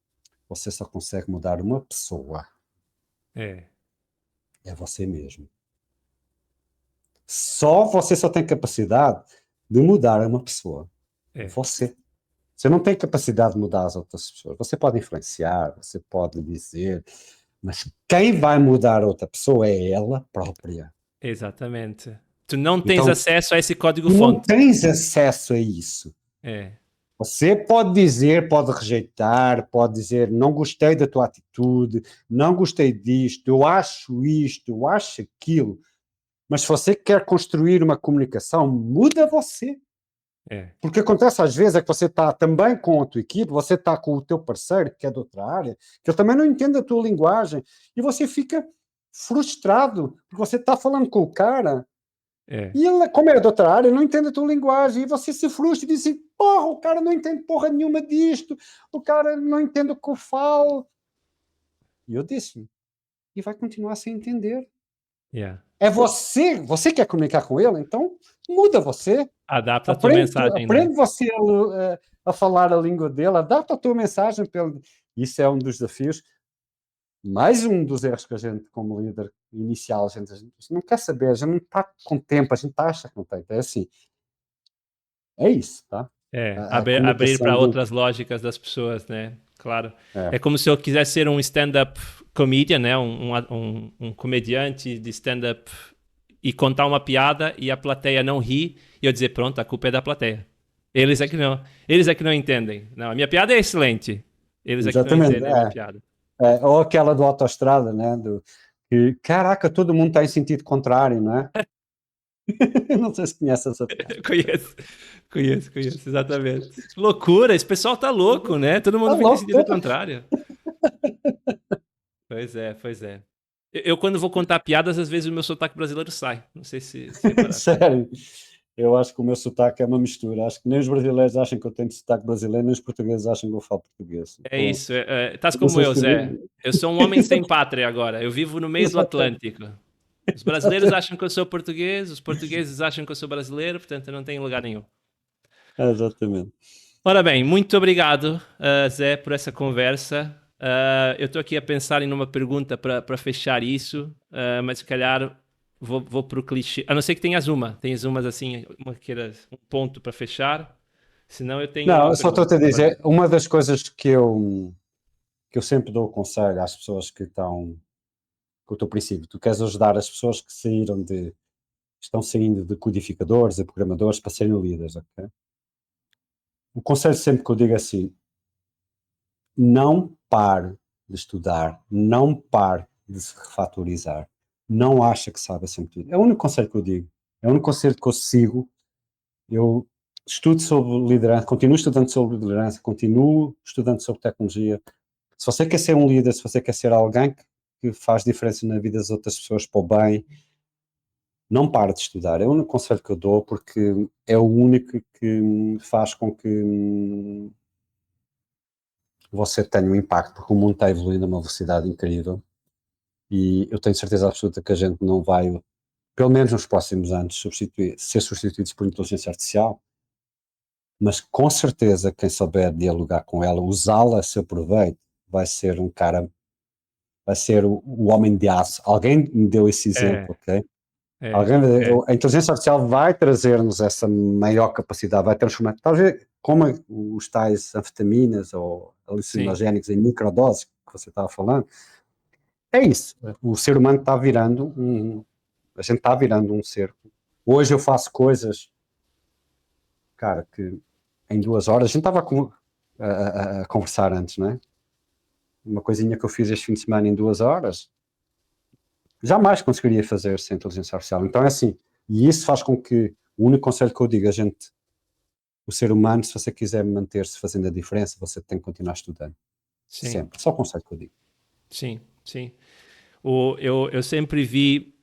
você só consegue mudar uma pessoa. É. É você mesmo. Você só tem capacidade de mudar uma pessoa. É. Você. Você não tem capacidade de mudar as outras pessoas. Você pode influenciar, você pode dizer, mas quem vai mudar outra pessoa é ela própria. Exatamente. Tu não tens Então, acesso a esse tu não código-fonte. tens acesso a isso. É. Você pode dizer, pode rejeitar, pode dizer, não gostei da tua atitude, não gostei disto, eu acho aquilo. Mas se você quer construir uma comunicação, muda você. É. Porque acontece às vezes é que você está também com a tua equipe, você está com o teu parceiro, que é de outra área, que ele também não entende a tua linguagem, e você fica frustrado, porque você está falando com o cara, É. e ele, como é de outra área, não entende a tua linguagem, e você se frustra e diz assim, porra, o cara não entende porra nenhuma disto, o cara não entende o que eu falo. E eu disse-me, e vai continuar sem entender. Yeah. É você quer comunicar com ele, então muda você. Adapta a tua mensagem, né? Aprende você a falar a língua dele, adapta a tua mensagem. Isso é um dos desafios. Mais um dos erros que a gente, como líder inicial, a gente não quer saber, a gente não está com tempo, a gente acha que não tem. É assim, é isso, tá? É. A Abrir comunicação para outras lógicas das pessoas, né? Claro. é, É como se eu quisesse ser um stand-up comedian, né? Um comediante de stand-up e contar uma piada e a plateia não ri e eu dizer, pronto, a culpa é da plateia. Eles é que não entendem. Não, a minha piada é excelente. Eles é que não exatamente. entendem a minha piada. Ou aquela do autoestrada, né? Que, caraca, todo mundo está em sentido contrário, não é? Não sei se conhece essa piada. Conheço, exatamente. Loucura, esse pessoal tá louco, né? Todo Tá mundo vem louco, decidido contrário. Pois é. Eu, quando vou contar piadas, às vezes o meu sotaque brasileiro sai. Não sei se reparaste. sério. Eu acho que o meu sotaque é uma mistura. Acho que nem os brasileiros acham que eu tenho sotaque brasileiro, nem os portugueses acham que eu falo português. É isso. Estás Eu não como sei eu, Zé. escrever. Eu sou um homem sem pátria agora. Eu vivo no meio do Exatamente. Atlântico. Os brasileiros acham que eu sou português, os portugueses acham que eu sou brasileiro, portanto eu não tenho lugar nenhum. Exatamente. Ora bem, muito obrigado, Zé, por essa conversa. Eu estou aqui a pensar em uma pergunta para fechar isso, mas se calhar vou para o clichê. A não ser que tenhas umas assim, uma queiras, um ponto para fechar. Senão eu tenho Não, uma eu só estou pergunta a para dizer, fazer. uma das coisas que eu sempre dou conselho às pessoas que estão com o teu princípio, tu queres ajudar as pessoas que estão saindo de codificadores e programadores para serem líderes, ok? O conselho sempre que eu digo é assim, não pare de estudar, não pare de se refatorizar, não acha que sabe sempre tudo. É o único conselho que eu digo, é o único conselho que eu sigo. Eu estudo sobre liderança, continuo estudando sobre liderança, continuo estudando sobre tecnologia. Se você quer ser um líder, se você quer ser alguém que faz diferença na vida das outras pessoas para o bem, não pare de estudar. É o único conselho que eu dou, porque é o único que faz com que você tenha um impacto, porque o mundo está evoluindo a uma velocidade incrível e eu tenho certeza absoluta que a gente não vai, pelo menos nos próximos anos, ser substituídos por inteligência artificial, mas com certeza quem souber dialogar com ela, usá-la a seu proveito, vai ser um cara, vai ser o homem de aço. Alguém me deu esse exemplo, É, ok? é, é. A inteligência artificial vai trazer-nos essa maior capacidade, vai transformar, talvez como os tais anfetaminas ou Sim, alucinogénicos em microdoses que você estava falando, é isso. O ser humano está virando a gente está virando um ser. Hoje eu faço coisas, cara, que em 2 horas, a gente estava a conversar antes, não é? Uma coisinha que eu fiz este fim de semana em 2 horas, jamais conseguiria fazer sem inteligência artificial. Então é assim, e isso faz com que o único conselho que eu digo, o ser humano, se você quiser manter-se fazendo a diferença, você tem que continuar estudando. sim, Sempre. Só o conselho que eu digo. sim, sim. Eu sempre vi.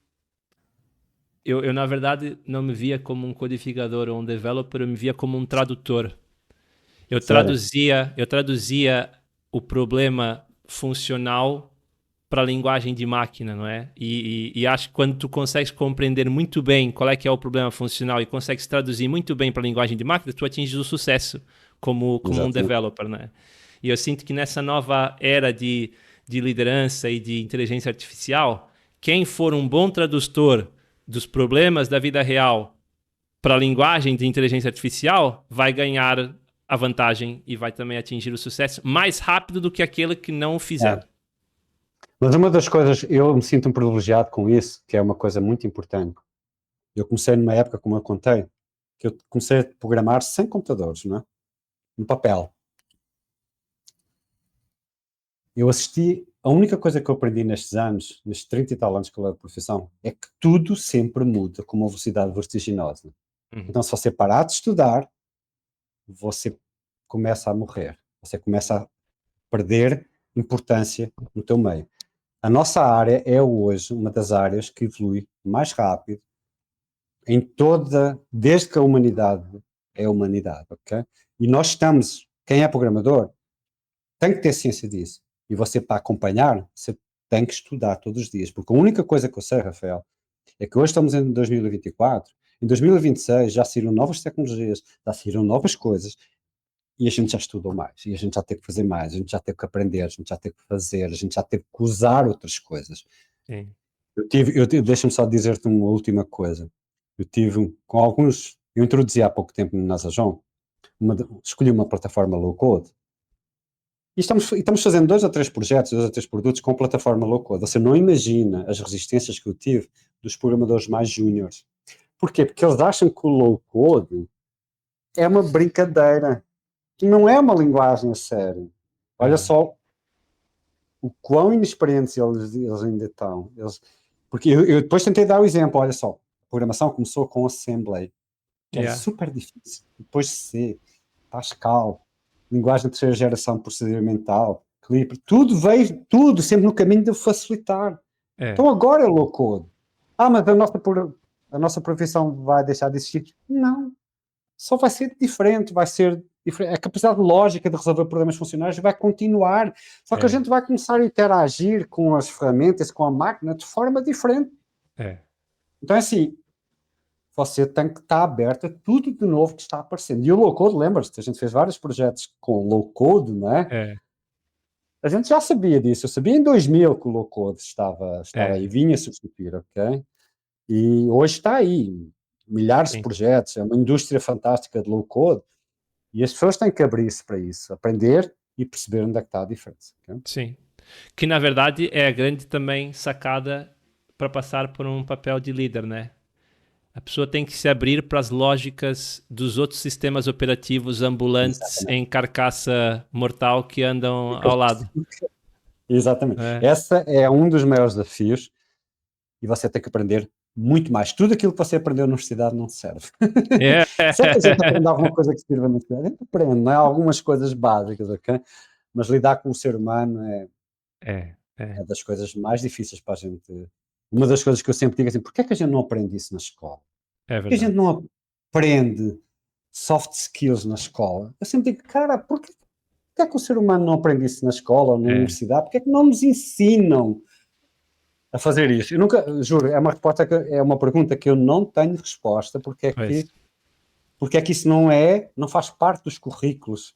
Eu, na verdade, não me via como um codificador ou um developer, eu me via como um tradutor. Sério. Eu traduzia o problema funcional para a linguagem de máquina, não é? E acho que quando tu consegues compreender muito bem qual é que é o problema funcional e consegues traduzir muito bem para a linguagem de máquina, tu atinges o sucesso como um Exatamente. developer, não é? E eu sinto que nessa nova era de liderança e de inteligência artificial, quem for um bom tradutor dos problemas da vida real para a linguagem de inteligência artificial vai ganhar a vantagem e vai também atingir o sucesso mais rápido do que aquele que não o É. fizer. Mas uma das coisas, eu me sinto um privilegiado com isso, que é uma coisa muito importante. Eu comecei numa época, como eu contei, que eu comecei a programar sem computadores, não é? No papel. Eu assisti, a única coisa que eu aprendi nestes anos, nestes 30 e tal anos que eu levo de profissão, é que tudo sempre muda com uma velocidade vertiginosa. Uhum. Então, se você parar de estudar, você começa a morrer. Você começa a perder importância no teu meio. A nossa área é hoje uma das áreas que evolui mais rápido desde que a humanidade é a humanidade, ok? E nós estamos, quem é programador, tem que ter ciência disso. E você, para acompanhar, você tem que estudar todos os dias. Porque a única coisa que eu sei, Rafael, é que hoje estamos em 2024, em 2026 já saíram novas tecnologias, já saíram novas coisas, e a gente já estudou mais, e a gente já teve que fazer mais, a gente já teve que aprender, a gente já teve que fazer, a gente já teve que usar outras coisas. Sim. Deixa-me só dizer-te uma última coisa. Eu tive com alguns, eu introduzi há pouco tempo no Nasajon, escolhi uma plataforma low code, e estamos fazendo 2 ou 3 projetos, 2 ou 3 produtos com plataforma low code. Você não imagina as resistências que eu tive dos programadores mais júniores. Porquê? Porque eles acham que o low code é uma brincadeira, não é uma linguagem a sério. Olha Uhum. só o quão inexperientes eles ainda estão. Porque eu depois tentei dar o exemplo, olha só, a programação começou com Assembly, que era Yeah. super difícil. Depois C, Pascal, linguagem de terceira geração procedimental, Clipper, tudo veio, tudo sempre no caminho de facilitar. É. Então agora é low code. Mas a nossa a nossa profissão vai deixar de existir. Não. Só vai ser diferente, vai ser diferente. A capacidade lógica de resolver problemas funcionais vai continuar. Só que a gente vai começar a interagir com as ferramentas, com a máquina, de forma diferente. Então é assim, você tem que estar aberto a tudo de novo que está aparecendo. E o low-code, lembra-se, a gente fez vários projetos com low-code, não é? A gente já sabia disso. Eu sabia em 2000 que o low-code estava aí, vinha substituir, ok? E hoje está aí, milhares de projetos, é uma indústria fantástica de low-code, e as pessoas têm que abrir-se para isso, aprender e perceber onde é que está a diferença. Okay? Sim. Que, na verdade, é a grande também sacada para passar por um papel de líder, né? A pessoa tem que se abrir para as lógicas dos outros sistemas operativos ambulantes em carcaça mortal que andam ao lado. Exatamente. Essa é um dos maiores desafios, e você tem que aprender muito mais. Tudo aquilo que você aprendeu na universidade não serve. Certo, a gente aprende alguma coisa que sirva na universidade. A gente aprende, não é? Algumas coisas básicas, ok? Mas lidar com o ser humano é das coisas mais difíceis para a gente. Uma das coisas que eu sempre digo assim, porquê é que a gente não aprende isso na escola? É Porque a gente não aprende soft skills na escola? Eu sempre digo, cara, porquê é que o ser humano não aprende isso na escola ou na universidade? Porquê é que não nos ensinam a fazer isso? Eu nunca, juro, é uma pergunta que eu não tenho resposta, porque é que isso não faz parte dos currículos,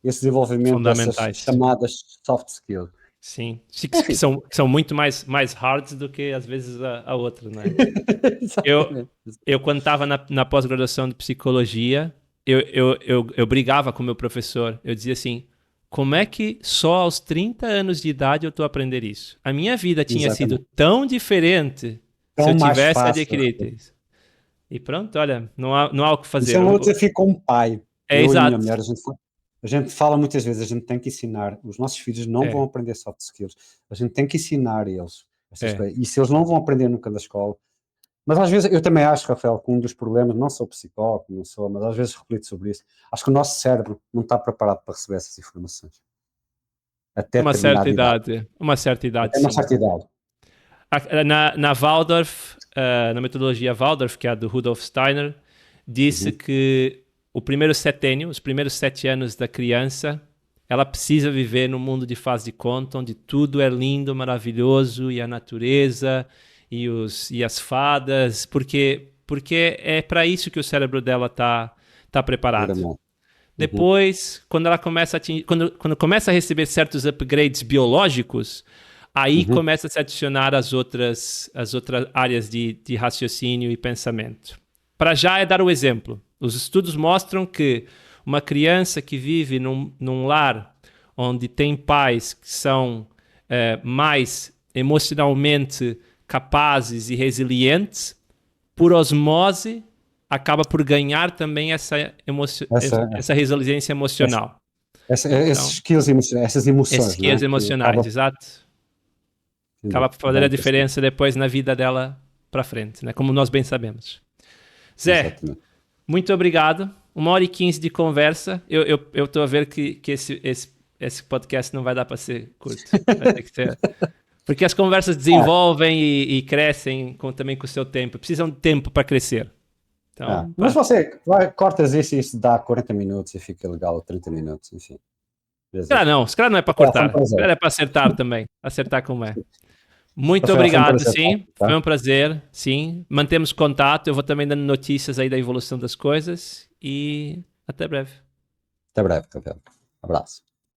esse desenvolvimento dessas chamadas soft skills. Sim, que são muito mais hard do que às vezes a outra, né? eu quando estava na pós-graduação de psicologia, eu brigava com o meu professor. Eu dizia assim, como é que só aos 30 anos de idade eu estou a aprender isso? A minha vida tinha sido tão diferente se eu tivesse adquirido isso. E pronto, olha, não há o que fazer. Isso é um desafio com o pai. Exato. E a minha mulher, a gente fala muitas vezes, a gente tem que ensinar, os nossos filhos não vão aprender soft skills, a gente tem que ensinar eles essas coisas. E se eles não vão aprender nunca da escola, mas às vezes, eu também acho, Rafael, que um dos problemas, não sou psicólogo, mas às vezes reflito sobre isso, acho que o nosso cérebro não está preparado para receber essas informações. Até uma certa idade. Uma certa idade, até uma certa idade. Na Waldorf, na metodologia Waldorf, que é a do Rudolf Steiner, disse que os primeiros 7 anos da criança, ela precisa viver num mundo de faz de conta, onde tudo é lindo, maravilhoso, e a natureza, e as fadas, porque é para isso que o cérebro dela tá preparado. Depois, quando ela começa quando começa a receber certos upgrades biológicos, aí começa a se adicionar as outras áreas de raciocínio e pensamento. Para já é dar o exemplo. Os estudos mostram que uma criança que vive num lar onde tem pais que são mais emocionalmente capazes e resilientes, por osmose, acaba por ganhar também essa resiliência emocional. Esses skills emocionais, essas emoções. Esses skills emocionais, exato. Acaba por fazer a diferença depois na vida dela para frente, né? Como nós bem sabemos. Zé, exatamente. Muito obrigado. 1h15 de conversa. Eu estou a ver que esse podcast não vai dar para ser curto. Vai ter que ser... Porque as conversas desenvolvem e crescem também com o seu tempo. Precisam de tempo para crescer. Então, mas você cortas isso e isso dá 40 minutos e fica legal, 30 minutos, enfim. Se calhar não é para cortar. Se calhar é para acertar também. Acertar como é. Muito obrigado, sim. Foi um prazer, sim. Mantemos contato. Eu vou também dando notícias aí da evolução das coisas. E até breve. Até breve, Rafael. Abraço.